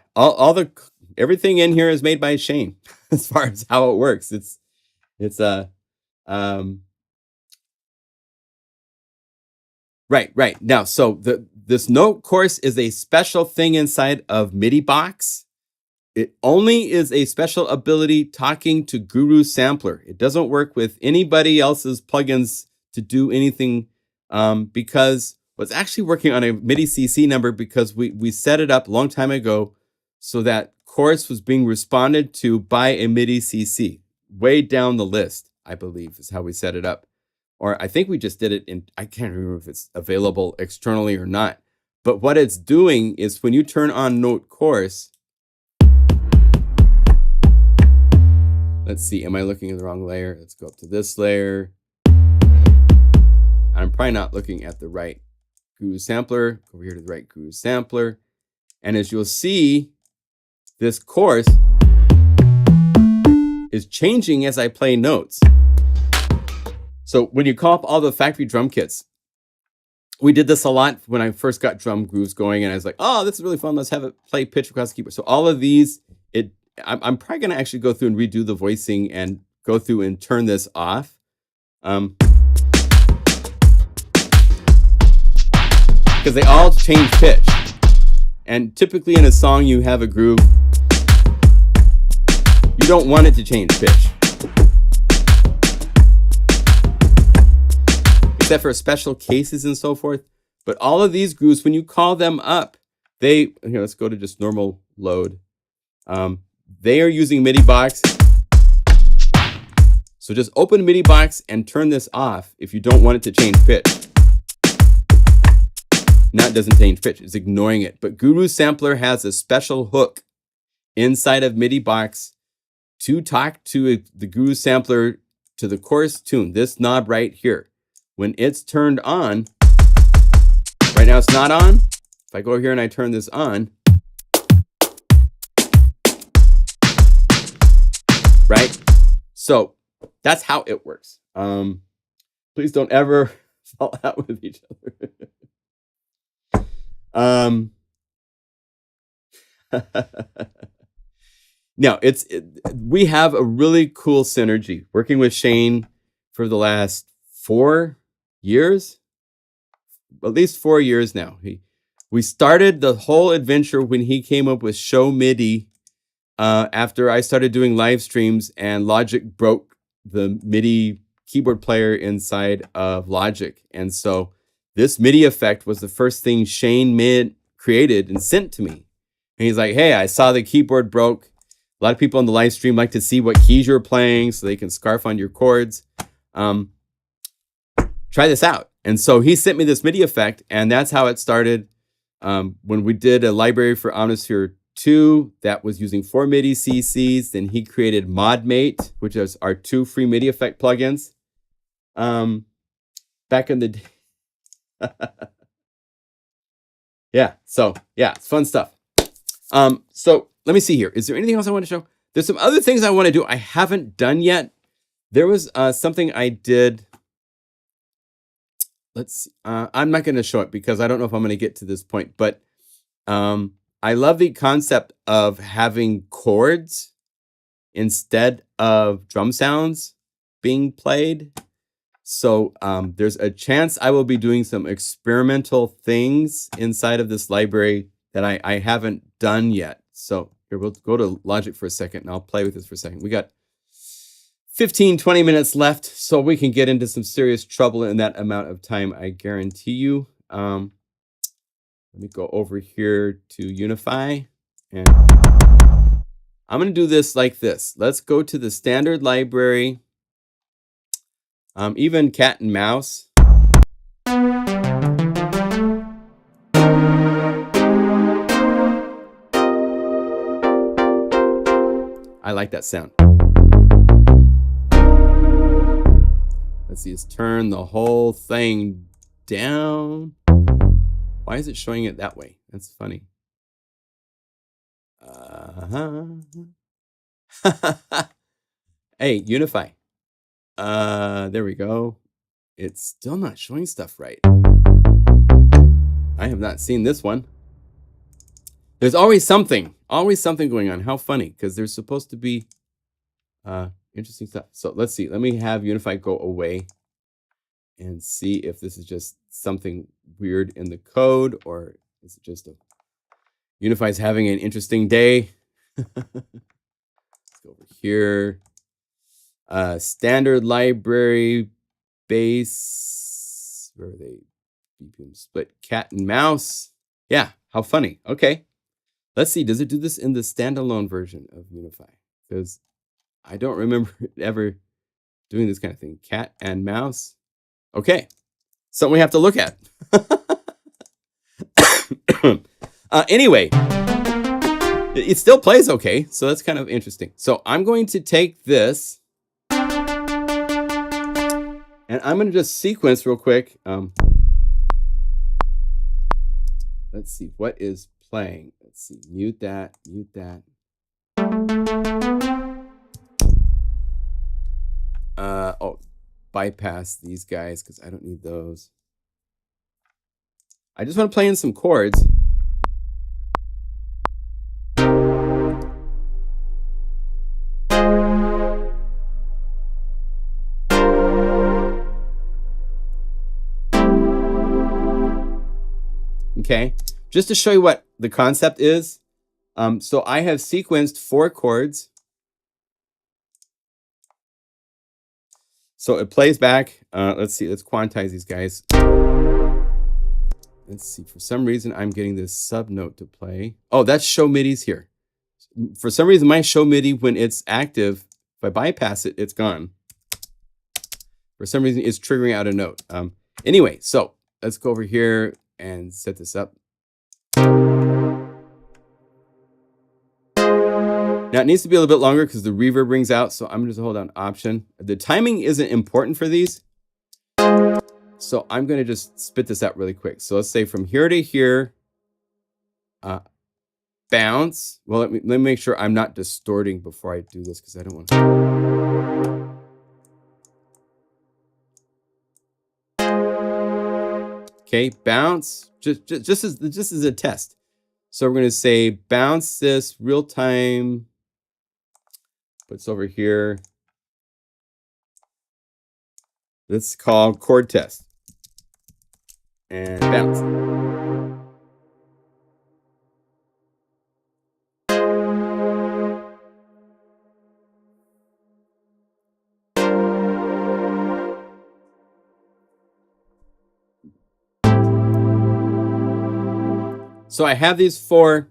everything in here is made by Shane as far as how it works. It's Right. Now, so this note course is a special thing inside of MIDI box. It only is a special ability talking to Guru Sampler. It doesn't work with anybody else's plugins to do anything, because it's actually working on a MIDI CC number because we set it up a long time ago so that chorus was being responded to by a MIDI CC. Way down the list, I believe, is how we set it up. Or I think we just did it in, I can't remember if it's available externally or not. But what it's doing is when you turn on note chorus, let's see, am I looking at the wrong layer? Let's go up to this layer. I'm probably not looking at the right Guru Sampler. Over here to the right Guru Sampler. And as you'll see, this chorus is changing as I play notes. So when you call up all the factory drum kits, we did this a lot when I first got drum grooves going, and I was like, oh, this is really fun. Let's have it play pitch across the keyboard. So all of these, I'm probably going to actually go through and redo the voicing and go through and turn this off. Because they all change pitch. And typically in a song, you have a groove. You don't want it to change pitch. Except for special cases and so forth. But all of these grooves, when you call them up, here, let's go to just normal load. They are using MIDI box. So just open MIDI box and turn this off if you don't want it to change pitch. Now it doesn't change pitch, it's ignoring it. But Guru Sampler has a special hook inside of MIDI box to talk to the Guru Sampler to the chorus tune, this knob right here. When it's turned on, right now it's not on. If I go here and I turn this on, right? So that's how it works. Please don't ever fall out with each other. No, we have a really cool synergy working with Shane for the last 4 years, at least 4 years now. We started the whole adventure when he came up with Show MIDI after I started doing live streams and Logic broke the MIDI keyboard player inside of Logic. And so this MIDI effect was the first thing Shane created and sent to me. And he's like, hey, I saw the keyboard broke. A lot of people on the live stream like to see what keys you're playing so they can scarf on your chords. Try this out. And so he sent me this MIDI effect, and that's how it started. When we did a library for Omnisphere 2 that was using 4 MIDI CCs, then he created ModMate, which is our 2 free MIDI effect plugins. Back in the day. Yeah, so yeah, it's fun stuff. So let me see here. Is there anything else I want to show? There's some other things I want to do I haven't done yet. There was something I did. Let's see. I'm not going to show it because I don't know if I'm going to get to this point, but I love the concept of having chords instead of drum sounds being played. So there's a chance I will be doing some experimental things inside of this library that I haven't done yet. So here, we'll go to Logic for a second and I'll play with this for a second. We got 15, 20 minutes left, so we can get into some serious trouble in that amount of time, I guarantee you. Let me go over here to Unify, and I'm going to do this like this. Let's go to the standard library, even cat and mouse. I like that sound. Let's see, let's turn the whole thing down. Why is it showing it that way? That's funny. Hey, Unify. There we go. It's still not showing stuff right. I have not seen this one. There's always something going on. How funny, because there's supposed to be interesting stuff. So let's see. Let me have Unify go away and see if this is just something weird in the code, or is it just Unify's having an interesting day? Let's go over here. Standard library base. Where are they? BPM split cat and mouse. Yeah, how funny. Okay. Let's see. Does it do this in the standalone version of Unify? Because I don't remember ever doing this kind of thing. Cat and mouse. Okay. Something we have to look at. Anyway, it still plays okay. So that's kind of interesting. So I'm going to take this and I'm going to just sequence real quick. Let's see. What is playing? Let's see. Mute that. Mute that. Oh, bypass these guys because I don't need those. I just want to play in some chords. Okay, just to show you what the concept is. So I have sequenced 4 chords. So it plays back. Let's see, let's quantize these guys. Let's see, for some reason I'm getting this sub note to play. Oh, that's show midis here. For some reason, my show MIDI, when it's active, if I bypass it, it's gone. For some reason, it's triggering out a note. Anyway, so let's go over here and set this up. Now it needs to be a little bit longer because the reverb rings out, so I'm just hold down Option. The timing isn't important for these, so I'm going to just spit this out really quick. So let's say from here to here, bounce. Well, let me make sure I'm not distorting before I do this because I don't want to. Okay, bounce. Just as a test. So we're going to say bounce this real time. What's over here? Let's call chord test. And bounce. So I have these 4.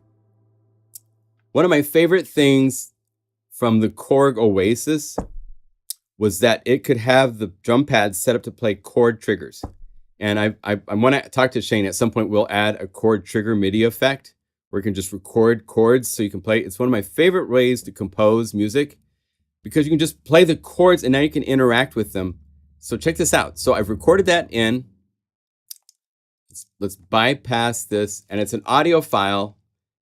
One of my favorite things from the Korg Oasis was that it could have the drum pads set up to play chord triggers. And I want to talk to Shane at some point. We'll add a chord trigger MIDI effect where you can just record chords so you can play. It's one of my favorite ways to compose music because you can just play the chords and now you can interact with them. So check this out. So I've recorded that in. Let's bypass this, and it's an audio file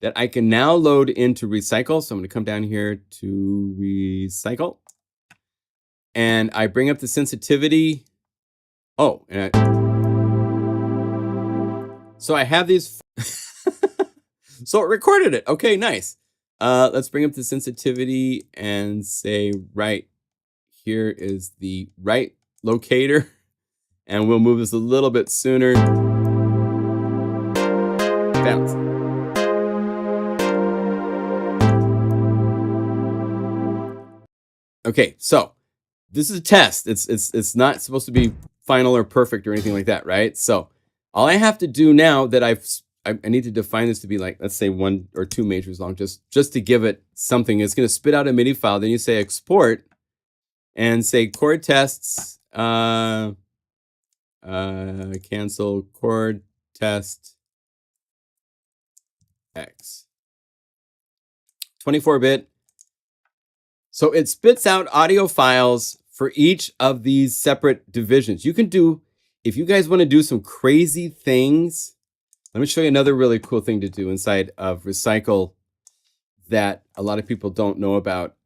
that I can now load into Recycle. So I'm going to come down here to Recycle, and I bring up the sensitivity. Oh, so I have these. So it recorded it. Okay, nice. Let's bring up the sensitivity and say right here is the right locator, and we'll move this a little bit sooner. Bounce. Okay, so this is a test. It's not supposed to be final or perfect or anything like that, right? So all I have to do now that I need to define this to be like, let's say 1 or 2 measures long, just to give it something. It's going to spit out a MIDI file. Then you say export and say chord tests. Cancel chord test. X 24-bit. So it spits out audio files for each of these separate divisions. You can do, if you guys want to do some crazy things, let me show you another really cool thing to do inside of Recycle that a lot of people don't know about.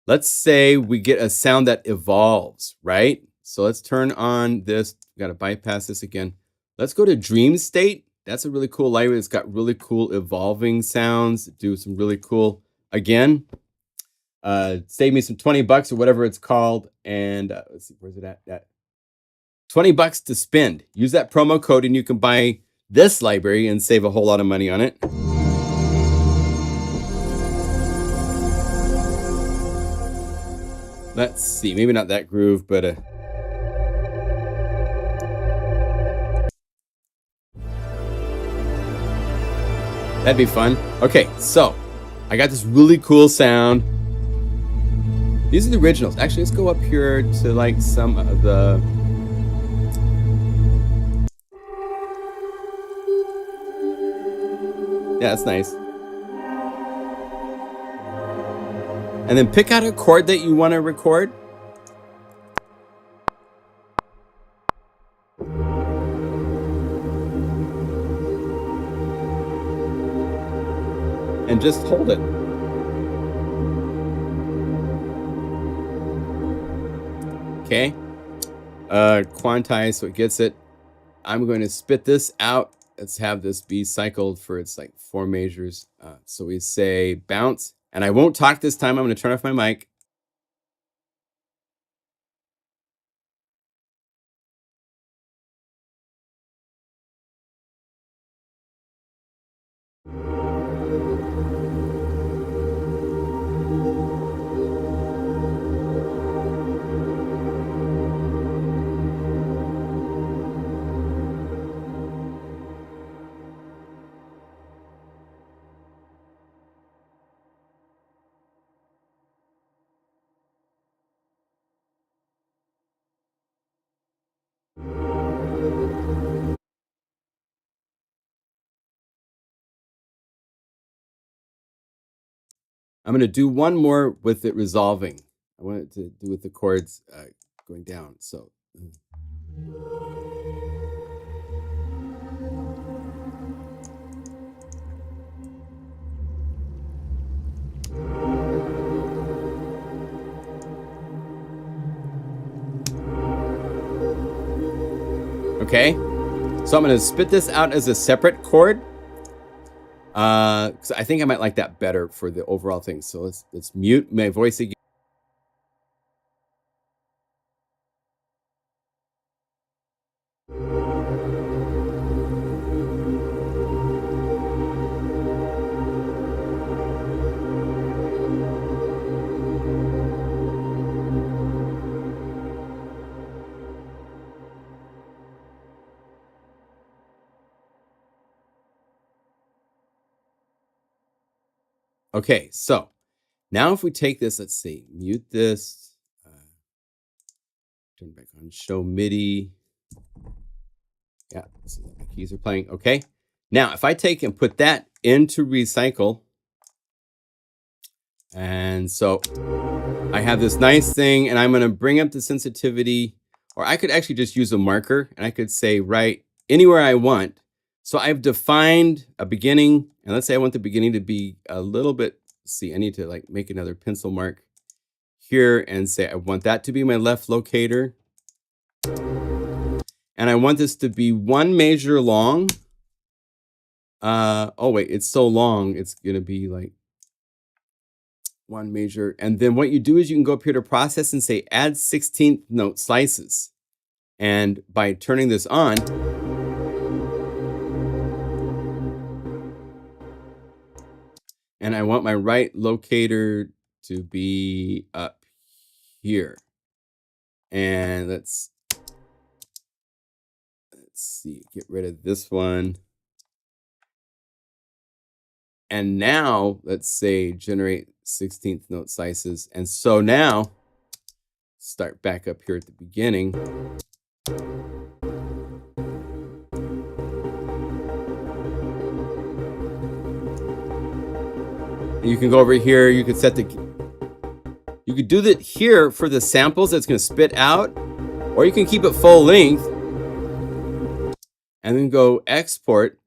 Let's say we get a sound that evolves, right? So let's turn on this. Got to bypass this again. Let's go to Dream State. That's a really cool library. It's got really cool evolving sounds. Do some really cool, again, save me some $20 or whatever it's called. And let's see, where's it at? $20 to spend. Use that promo code and you can buy this library and save a whole lot of money on it. Let's see, maybe not that groove, but that'd be fun. Okay, so I got this really cool sound. These are the originals. Actually, let's go up here to like some of the... Yeah, that's nice. And then pick out a chord that you want to record. And just hold it. Okay. Quantize so it gets it. I'm going to spit this out. Let's have this be cycled for its like 4 measures. So we say bounce. And I won't talk this time. I'm going to turn off my mic. I'm going to do one more with it resolving. I want it to do with the chords going down. So. Okay, so I'm going to spit this out as a separate chord. So I think I might like that better for the overall thing. So let's mute my voice again. Okay, so now if we take this, let's see, mute this, turn back on, show MIDI. Yeah, so my keys are playing. Okay, now if I take and put that into recycle, and so I have this nice thing, and I'm going to bring up the sensitivity, or I could actually just use a marker, and I could say right anywhere I want. So I've defined a beginning, and let's say I want the beginning to be a little bit, see, I need to like make another pencil mark here and say I want that to be my left locator. And I want this to be 1 measure long. Oh wait, it's so long, it's gonna be like 1 measure. And then what you do is you can go up here to process and say add 16th note slices. And by turning this on, and I want my right locator to be up here. And let's see, get rid of this one. And now let's say generate 16th note slices. And so now start back up here at the beginning. You can go over here, you could set the, you could do that here for the samples that's going to spit out, or you can keep it full length and then go export.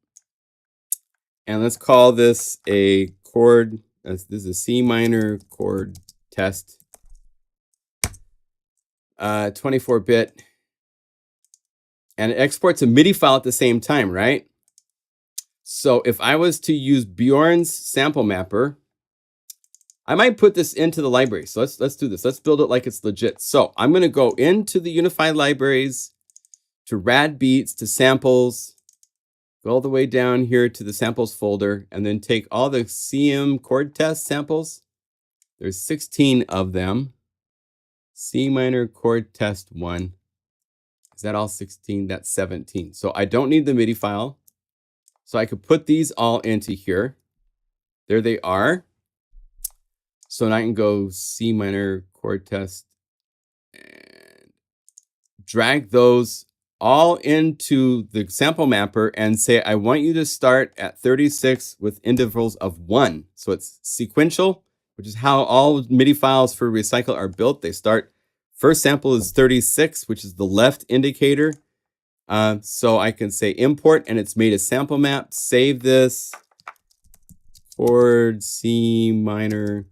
And let's call this a chord, this is a C minor chord test, 24-bit, and it exports a MIDI file at the same time, right? So if I was to use Bjorn's sample mapper, I might put this into the library. So let's do this. Let's build it like it's legit. So I'm going to go into the Unify libraries, to rad beats, to samples, go all the way down here to the samples folder, and then take all the CM chord test samples. There's 16 of them. C minor chord test 1. Is that all 16? That's 17. So I don't need the MIDI file. So I could put these all into here. There they are. So now I can go C minor chord test and drag those all into the sample mapper and say, I want you to start at 36 with intervals of 1. So it's sequential, which is how all MIDI files for Recycle are built. They start, first sample is 36, which is the left indicator. So I can say import, and it's made a sample map. Save this, chord C minor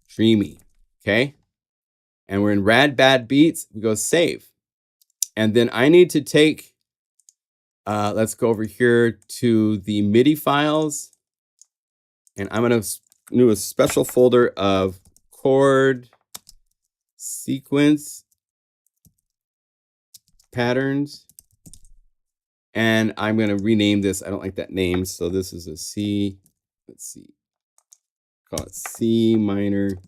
dreamy, okay? And we're in rad bad beats. We go save. And then I need to take, let's go over here to the MIDI files. And I'm going to do a special folder of chord sequence patterns. And I'm going to rename this. I don't like that name. So this is a C, let's see, call it C minor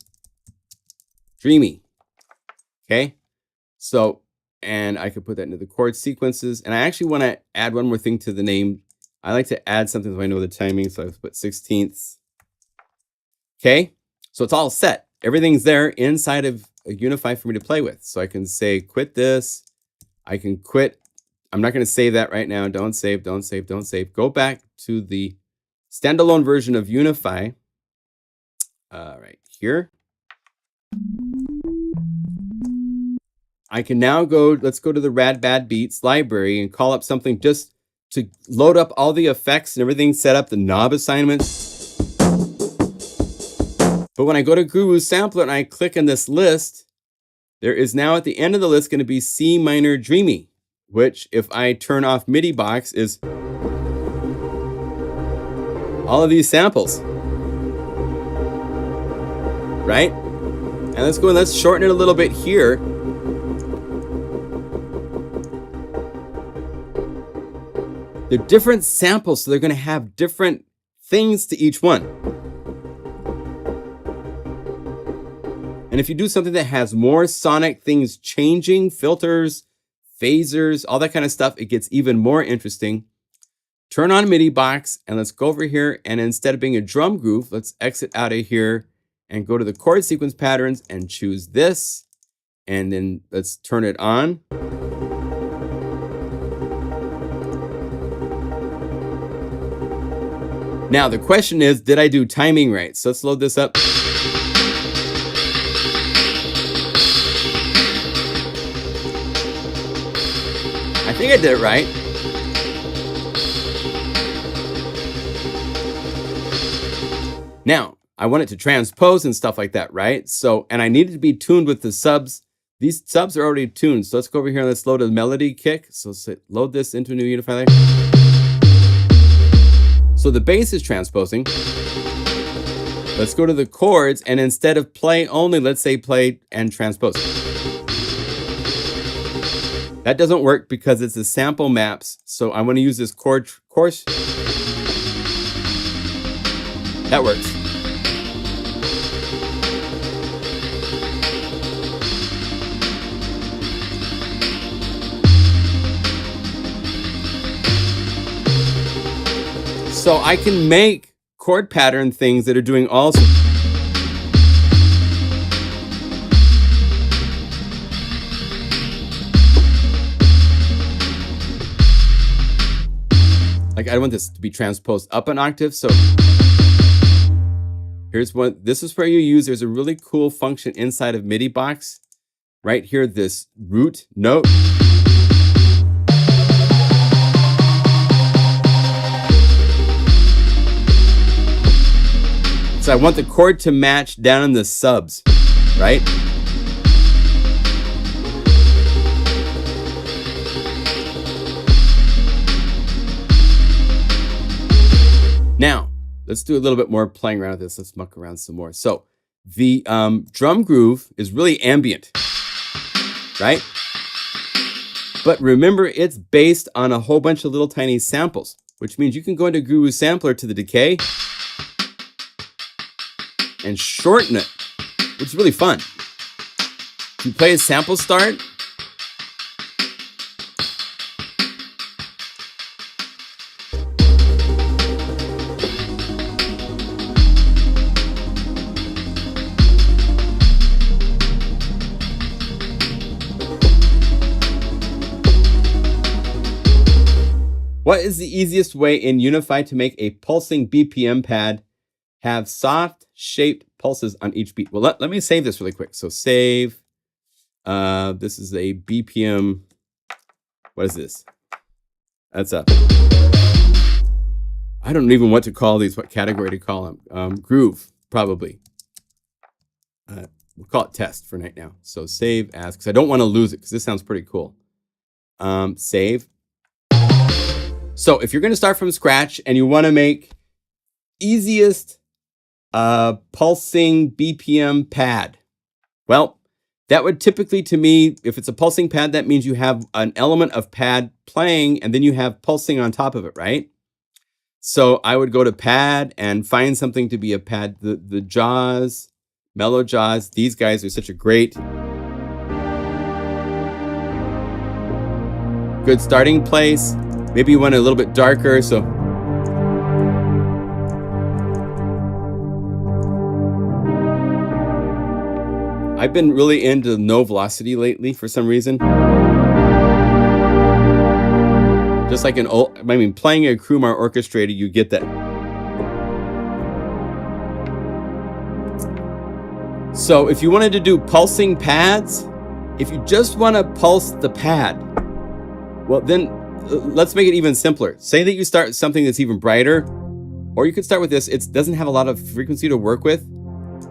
dreamy. Okay. So, and I could put that into the chord sequences. And I actually want to add one more thing to the name. I like to add something so I know the timing. So I put 16ths. Okay. So it's all set. Everything's there inside of a Unify for me to play with. So I can say, quit this. I can quit. I'm not going to save that right now. Don't save, don't save, don't save. Go back to the standalone version of Unify. Right here. I can now go, let's go to the Rad Bad Beats library and call up something just to load up all the effects and everything set up, the knob assignments. But when I go to Guru Sampler and I click in this list, there is now at the end of the list going to be C minor dreamy, which if I turn off MIDI box is all of these samples. Right? And let's go and let's shorten it a little bit here. They're different samples, so they're going to have different things to each one. And if you do something that has more sonic things changing, filters, phasers, all that kind of stuff, it gets even more interesting. Turn on MIDI box and let's go over here. And instead of being a drum groove, let's exit out of here and go to the chord sequence patterns and choose this. And then let's turn it on. Now, the question is, did I do timing right? So let's load this up. I think I did it right. Now, I want it to transpose and stuff like that, right? So, and I needed to be tuned with the subs. These subs are already tuned. So let's go over here and let's load a melody kick. So let's load this into a new Unify layer. So the bass is transposing. Let's go to the chords, and instead of play only, let's say play and transpose. That doesn't work because it's a sample maps. So I want to use this chord course. That works. So I can make chord pattern things that are doing also. Like I want this to be transposed up an octave. So here's what, this is where you use, there's a really cool function inside of MIDI box. Right here, this root note. So I want the chord to match down in the subs, right? Now, let's do a little bit more playing around with this. Let's muck around some more. So the drum groove is really ambient, right? But remember, it's based on a whole bunch of little tiny samples, which means you can go into Guru Sampler to the decay and shorten it, which is really fun. If you play a sample start, what is the easiest way in Unify to make a pulsing BPM pad have soft shaped pulses on each beat? Well, let me save this really quick. So save. This is a BPM. What is this? That's a. I don't even know what to call these, what category to call them. Groove, probably. We'll call it test for right now. So save as, because I don't want to lose it, because this sounds pretty cool. Save. So if you're going to start from scratch and you want to make easiest pulsing BPM pad, well, that would typically, to me, if it's a pulsing pad, that means you have an element of pad playing and then you have pulsing on top of it, right? So I would go to pad and find something to be a pad. The Jaws, Mellow Jaws, these guys are such a great, good starting place. Maybe you want it a little bit darker, so I've been really into no velocity lately for some reason. Just like playing a Krumar orchestrated, you get that. So if you wanted to do pulsing pads, if you just want to pulse the pad, well then, let's make it even simpler. Say that you start something that's even brighter, or you could start with this. It doesn't have a lot of frequency to work with.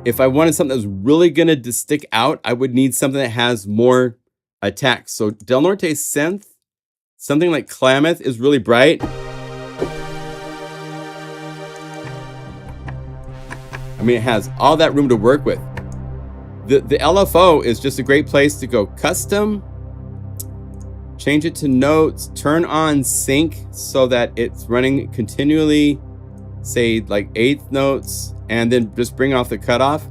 If I wanted something that was really going to stick out, I would need something that has more attack. So Del Norte Synth, something like Klamath is really bright. I mean, it has all that room to work with. The LFO is just a great place to go custom, change it to notes, turn on sync so that it's running continually, say like 8th notes, and then just bring off the cutoff.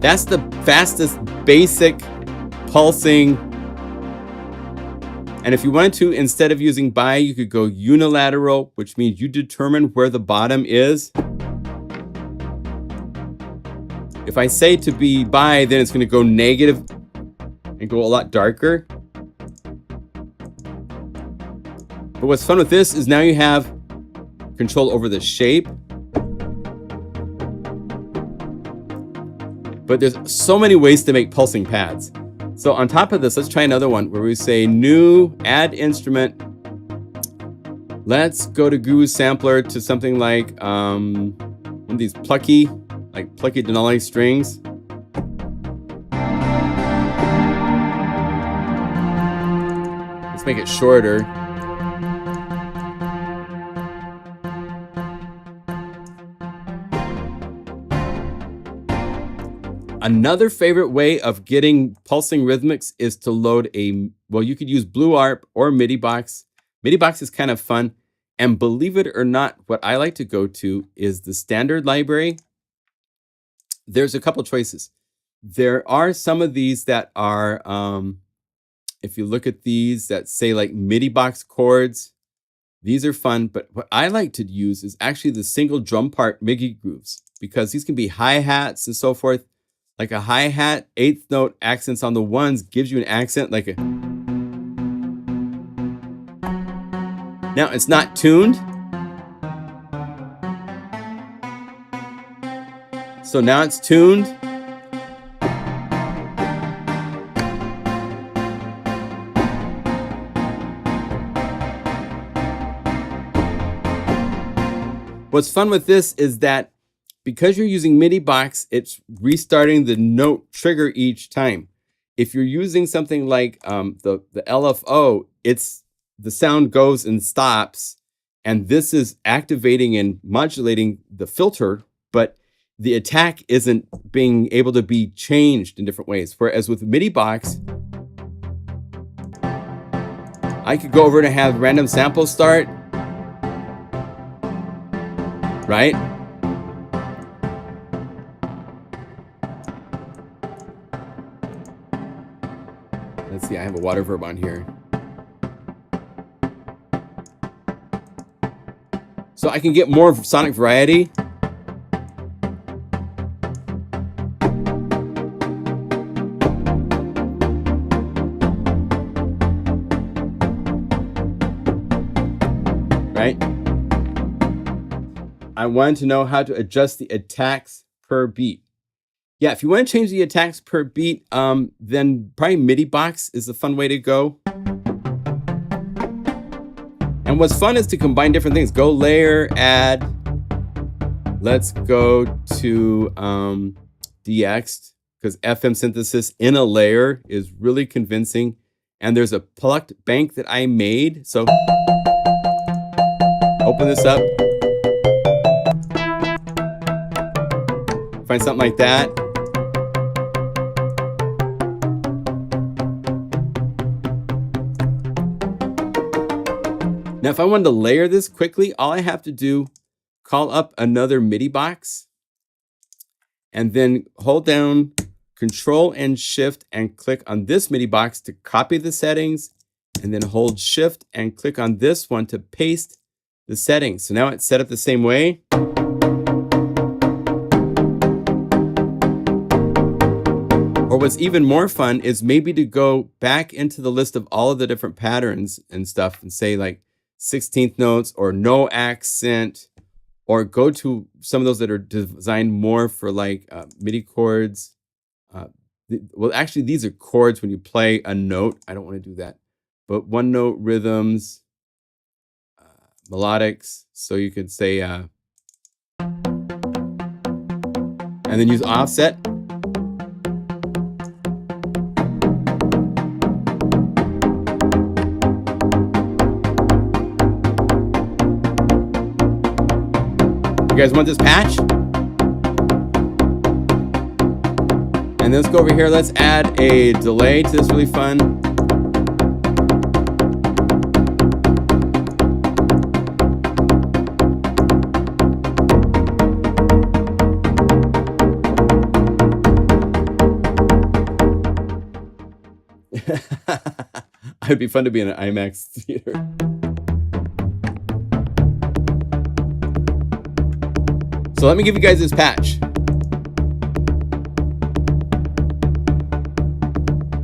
That's the fastest basic pulsing. And if you wanted to, instead of using bi, you could go unilateral, which means you determine where the bottom is. If I say to be bi, then it's going to go negative and go a lot darker. But what's fun with this is now you have control over the shape. But there's so many ways to make pulsing pads. So on top of this, let's try another one where we say new, add instrument. Let's go to Guru Sampler to something like one of these plucky Denali strings. Let's make it shorter. Another favorite way of getting pulsing rhythmics is to load you could use Blue Arp or MIDI box. MIDI box is kind of fun. And believe it or not, what I like to go to is the standard library. There's a couple choices. There are some of these that are, if you look at these that say like MIDI box chords, these are fun. But what I like to use is actually the single drum part MIDI grooves, because these can be hi-hats and so forth. Like a hi-hat, 8th note accents on the ones gives you an accent like a. Now it's not tuned. So now it's tuned. What's fun with this is that because you're using MIDI box, it's restarting the note trigger each time. If you're using something like the LFO, the sound goes and stops, and this is activating and modulating the filter but the attack isn't being able to be changed in different ways. Whereas with MIDI box, I could go over to have random samples start, right? Let's see, I have a water verb on here. So I can get more sonic variety. Right? I wanted to know how to adjust the attacks per beat. Yeah, if you want to change the attacks per beat, then probably MIDI box is a fun way to go. And what's fun is to combine different things. Go layer, add. Let's go to DX, because FM synthesis in a layer is really convincing. And there's a plucked bank that I made. So open this up. Find something like that. Now, if I wanted to layer this quickly, all I have to do, call up another MIDI box and then hold down Control and Shift and click on this MIDI box to copy the settings, and then hold Shift and click on this one to paste the settings. So now it's set up the same way. Or what's even more fun is maybe to go back into the list of all of the different patterns and stuff and say like 16th notes or no accent, or go to some of those that are designed more for like MIDI chords. Well, actually, these are chords when you play a note. I don't want to do that. But one note rhythms, melodics. So you could say, and then use offset. You guys want this patch? And let's go over here. Let's add a delay to this. Really fun. It'd be fun to be in an IMAX theater. So let me give you guys this patch.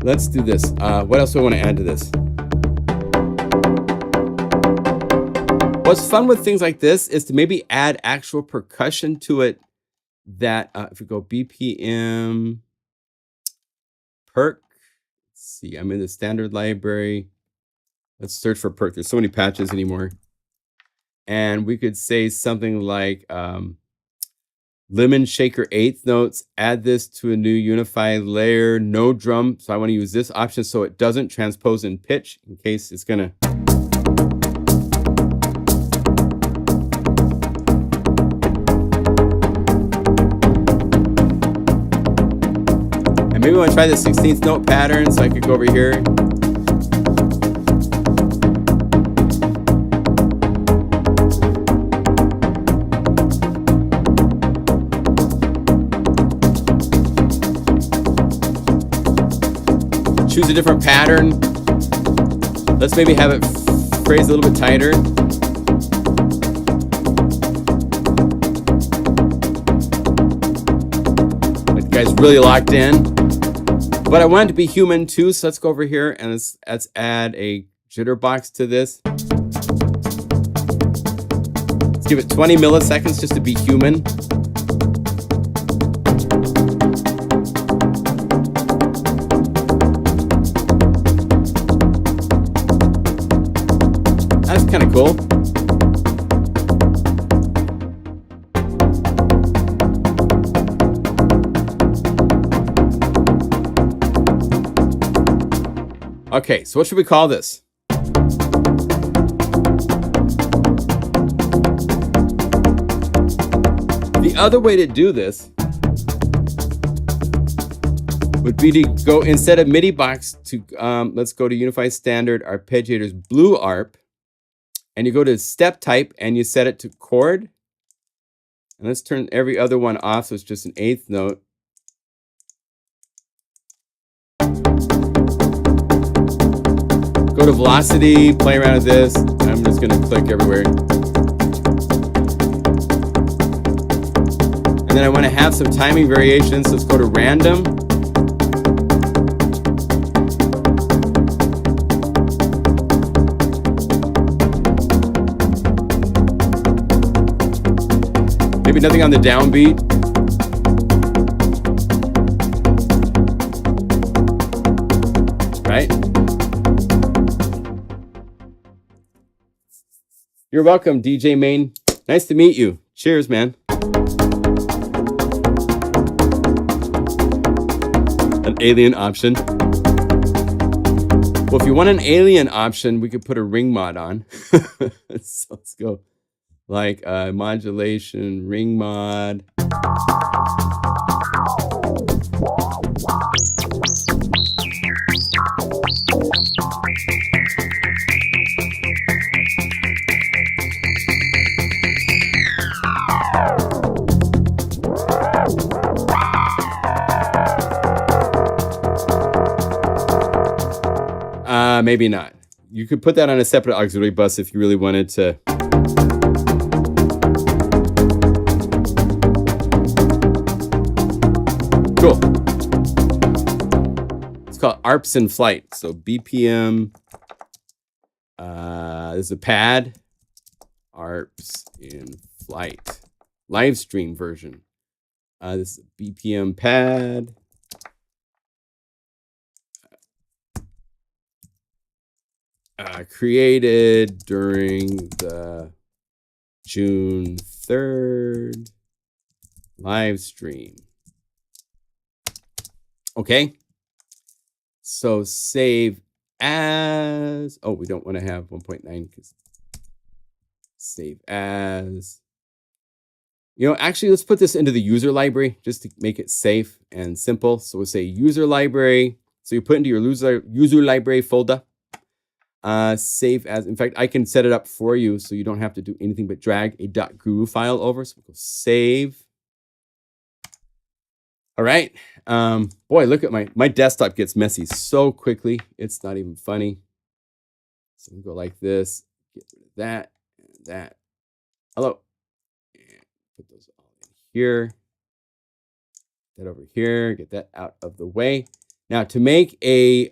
Let's do this. What else do I want to add to this? What's fun with things like this is to maybe add actual percussion to it. That if we go BPM perk, let's see, I'm in the standard library. Let's search for perk. There's so many patches anymore. And we could say something like lemon shaker eighth notes, add this to a new Unify layer, no drum. So I want to use this option so it doesn't transpose in pitch in case it's gonna. And maybe I want to try the 16th note pattern, so I could go over here. Choose a different pattern. Let's maybe have it phrased a little bit tighter. Like the guy's really locked in. But I want it to be human too, so let's go over here and let's add a jitter box to this. Let's give it 20 milliseconds just to be human. That's kind of cool. Okay, so what should we call this? The the other way to do this would be to go, instead of MIDI box, to let's go to Unify Standard Arpeggiator's Blue ARP, and you go to step type and you set it to chord. And let's turn every other one off, so it's just an eighth note. Go to velocity, play around with this. I'm just gonna click everywhere. And then I wanna have some timing variations, so let's go to random. Maybe nothing on the downbeat. Right? You're welcome, DJ Main. Nice to meet you. Cheers, man. An alien option. Well, if you want an alien option, we could put a ring mod on. So let's go. Like modulation, ring mod. Maybe not. You could put that on a separate auxiliary bus if you really wanted to. Cool. It's called ARPs in Flight. So BPM. This is a pad. ARPs in Flight. Live stream version. This is a BPM pad. Created during the June 3rd live stream. Okay. So save as. Oh, we don't want to have 1.9 because save as. You know, actually, let's put this into the user library just to make it safe and simple. So we'll say user library. So you put into your user library folder. Save as. In fact, I can set it up for you so you don't have to do anything but drag a .guru file over. So we'll go save. All right. Boy, look at my desktop gets messy so quickly. It's not even funny. So we go like this. Get rid of that and that. Hello. And put those all in here. That over here. Get that out of the way. Now to make a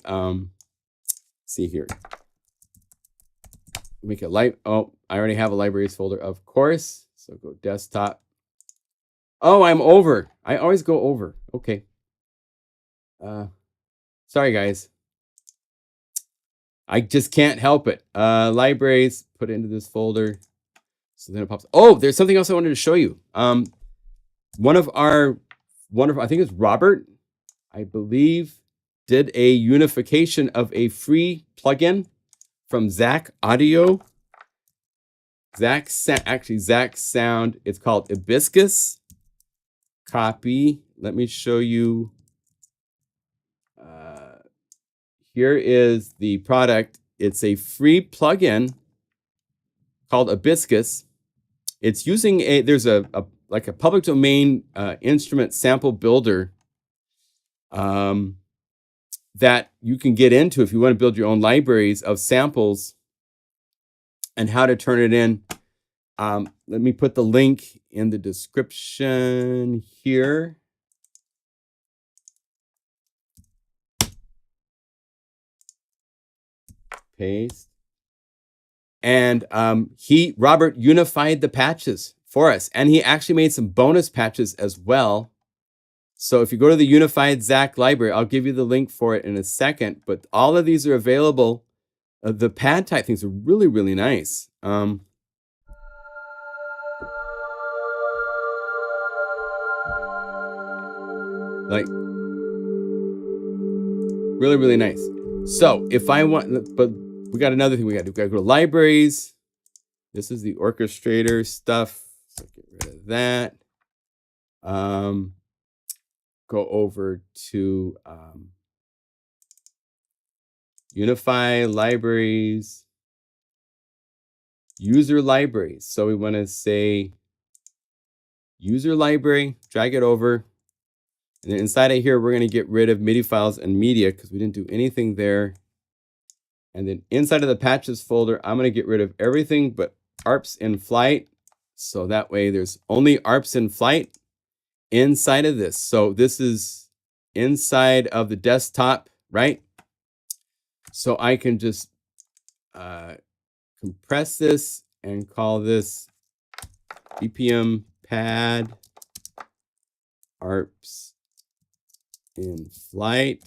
see here. Make a live. Oh, I already have a libraries folder, of course. So go desktop. Oh, I'm over. I always go over. Okay. Sorry, guys. I just can't help it. Libraries, put it into this folder. So then it pops. Oh, there's something else I wanted to show you. One of I think it's Robert, I believe, did a unification of a free plugin from ZAK Audio. ZAK Sound. It's called Ibuskus. Copy. Let me show you. Here is the product. It's a free plugin called Ibuskus. It's using there's a public domain instrument sample builder that you can get into if you want to build your own libraries of samples and how to turn it in. Let me put the link in the description here. Paste. And Robert unified the patches for us. And he actually made some bonus patches as well. So if you go to the Unified ZAK library, I'll give you the link for it in a second. But all of these are available. The pad type things are really, really nice. Like, really, really nice. So if I want, but we got another thing we got to do. We got to go to libraries. This is the orchestrator stuff. So get rid of that. Go over to Unify Libraries, User Libraries. So we want to say User Library, drag it over. And then inside of here, we're going to get rid of MIDI files and media because we didn't do anything there. And then inside of the patches folder, I'm going to get rid of everything but ARPs in flight. So that way there's only ARPs in flight inside of this. So this is inside of the desktop, right? So I can just compress this and call this BPM pad ARPs in flight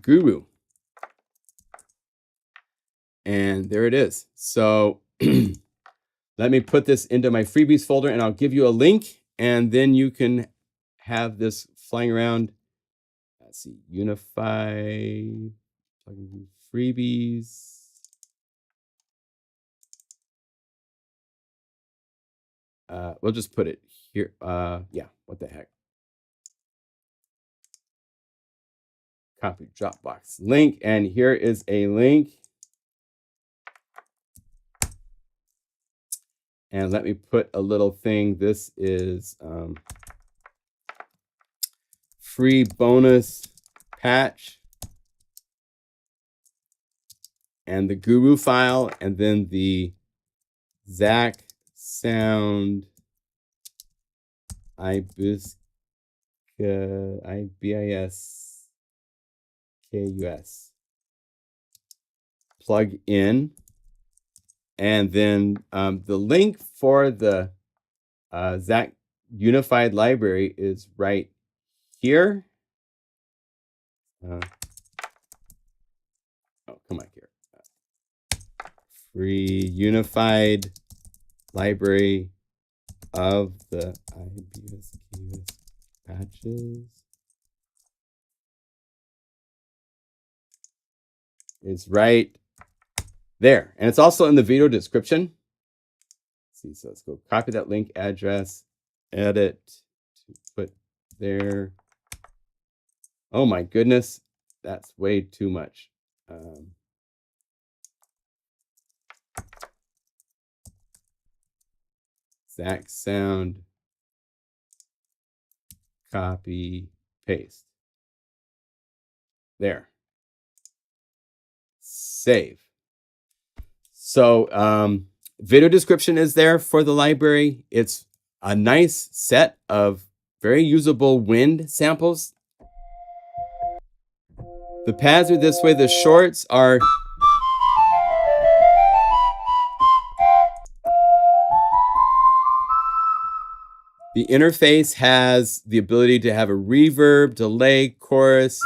.guru. And there it is. So let me put this into my freebies folder and I'll give you a link and then you can have this flying around. Let's see, Unify plugin freebies. We'll just put it here. Yeah, what the heck. Copy Dropbox link. And here is a link. And let me put a little thing. This is free bonus patch. And the Guru file. And then the ZAK Sound Ibuskus, IBISKUS plug-in. And then the link for the ZAK Unified Library is right here. Oh, come on here. Free Unified Library of the IBSKUS patches. It's right there. And it's also in the video description. Let's see, so let's go copy that link address, edit to put there. Oh my goodness, that's way too much. ZAK Sound, copy, paste. There. Save. So video description is there for the library. It's a nice set of very usable wind samples. The pads are this way. The shorts are the interface has the ability to have a reverb, delay, chorus,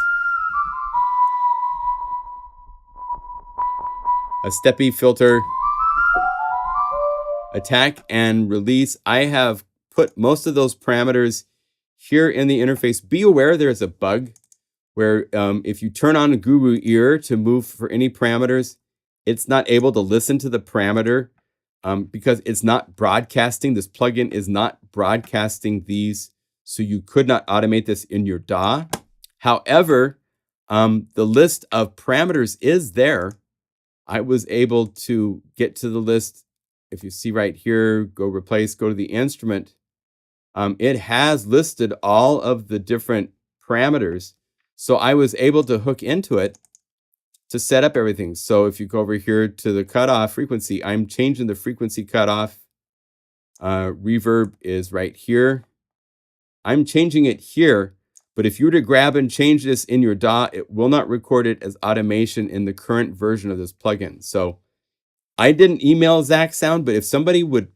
a steppy filter, attack and release. I have put most of those parameters here in the interface. Be aware there's a bug where if you turn on a Guru ear to move for any parameters, it's not able to listen to the parameter because it's not broadcasting. This plugin is not broadcasting these, so you could not automate this in your DAW. However, the list of parameters is there. I was able to get to the list. If you see right here, go replace, go to the instrument. It has listed all of the different parameters. So I was able to hook into it to set up everything. So if you go over here to the cutoff frequency, I'm changing the frequency cutoff. Reverb is right here. I'm changing it here. But if you were to grab and change this in your DAW, it will not record it as automation in the current version of this plugin. So I didn't email ZAK Sound, but if somebody would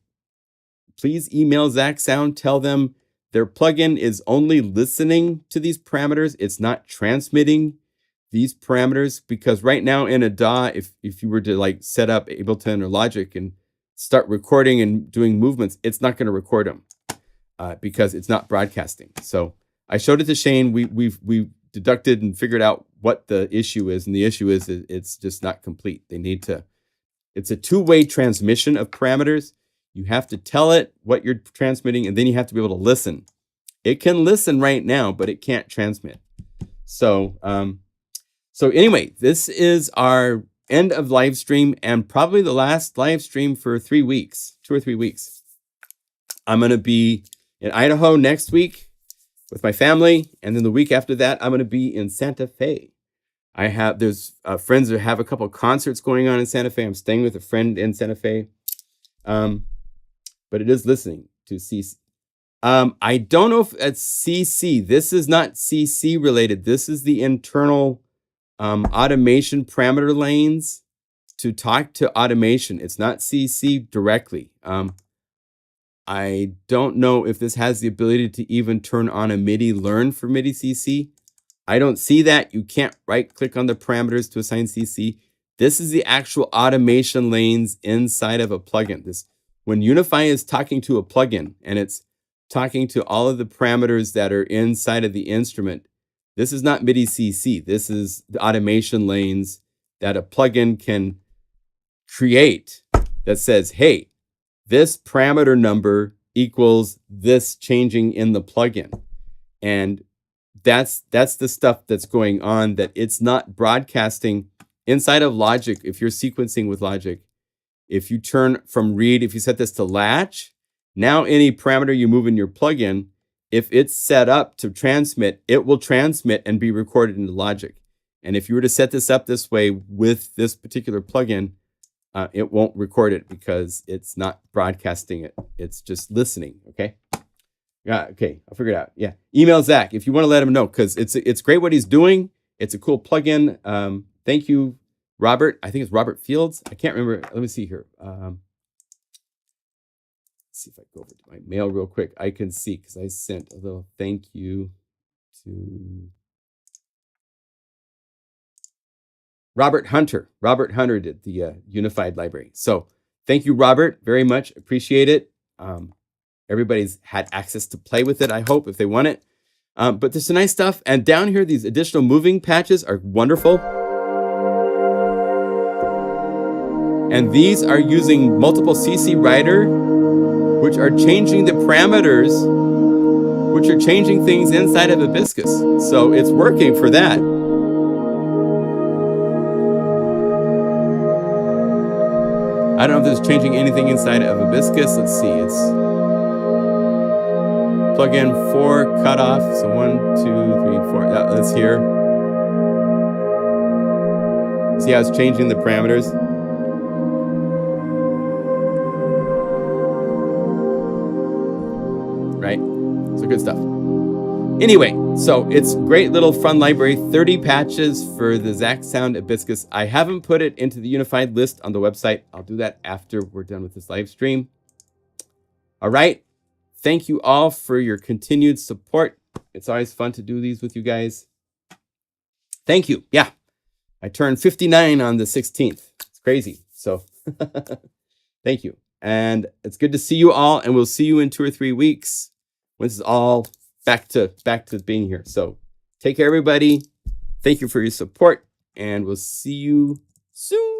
please email ZAK Sound, tell them their plugin is only listening to these parameters. It's not transmitting these parameters, because right now in a DAW, if you were to like set up Ableton or Logic and start recording and doing movements, it's not going to record them because it's not broadcasting. So I showed it to Shane. We deducted and figured out what the issue is, and the issue is it's just not complete. They need to. It's a two-way transmission of parameters. You have to tell it what you're transmitting, and then you have to be able to listen It can listen right now, but it can't transmit. So, so anyway, this is our end of live stream and probably the last live stream for 3 weeks, 2 or 3 weeks. I'm going to be in Idaho next week with my family. And then the week after that, I'm going to be in Santa Fe. There's friends that have a couple of concerts going on in Santa Fe. I'm staying with a friend in Santa Fe. But it is listening to CC. I don't know if it's CC. This is not CC related. This is the internal automation parameter lanes to talk to automation. It's not CC directly. I don't know if this has the ability to even turn on a MIDI learn for MIDI CC. I don't see that. You can't right click on the parameters to assign CC. This is the actual automation lanes inside of a plugin. When Unify is talking to a plugin and it's talking to all of the parameters that are inside of the instrument, this is not MIDI CC. This is the automation lanes that a plugin can create that says, hey, this parameter number equals this changing in the plugin. And that's the stuff that's going on, that it's not broadcasting inside of Logic. If you're sequencing with Logic, if you turn from read, if you set this to latch, now any parameter you move in your plugin, if it's set up to transmit, it will transmit and be recorded into Logic. And if you were to set this up this way with this particular plugin, it won't record it because it's not broadcasting it. It's just listening, okay? Yeah, okay, I'll figure it out. Yeah, email Zach if you want to let him know, because it's great what he's doing. It's a cool plugin. Thank you, Robert. I think it's Robert Fields. I can't remember. Let me see here. Let's see if I go over to my mail real quick. I can see because I sent a little thank you to Robert Hunter. Robert Hunter did the Unified Library. So thank you, Robert, very much. Appreciate it. Everybody's had access to play with it, I hope, if they want it. But there's some nice stuff. And down here, these additional moving patches are wonderful. And these are using multiple CC writer, which are changing the parameters, which are changing things inside of Ibuskus. So it's working for that. I don't know if this is changing anything inside of Ibuskus. Let's see. It's plug-in 4 cutoff. So 1, 2, 3, 4. That's here. See how it's changing the parameters? Right? So good stuff. Anyway, so it's great little fun library. 30 patches for the ZAK Sound Ibuskus. I haven't put it into the unified list on the website. I'll do that after we're done with this live stream. All right. Thank you all for your continued support. It's always fun to do these with you guys. Thank you. Yeah. I turned 59 on the 16th. It's crazy. So thank you. And it's good to see you all. And we'll see you in 2 or 3 weeks when this is all back to being here. So take care, everybody. Thank you for your support. And we'll see you soon.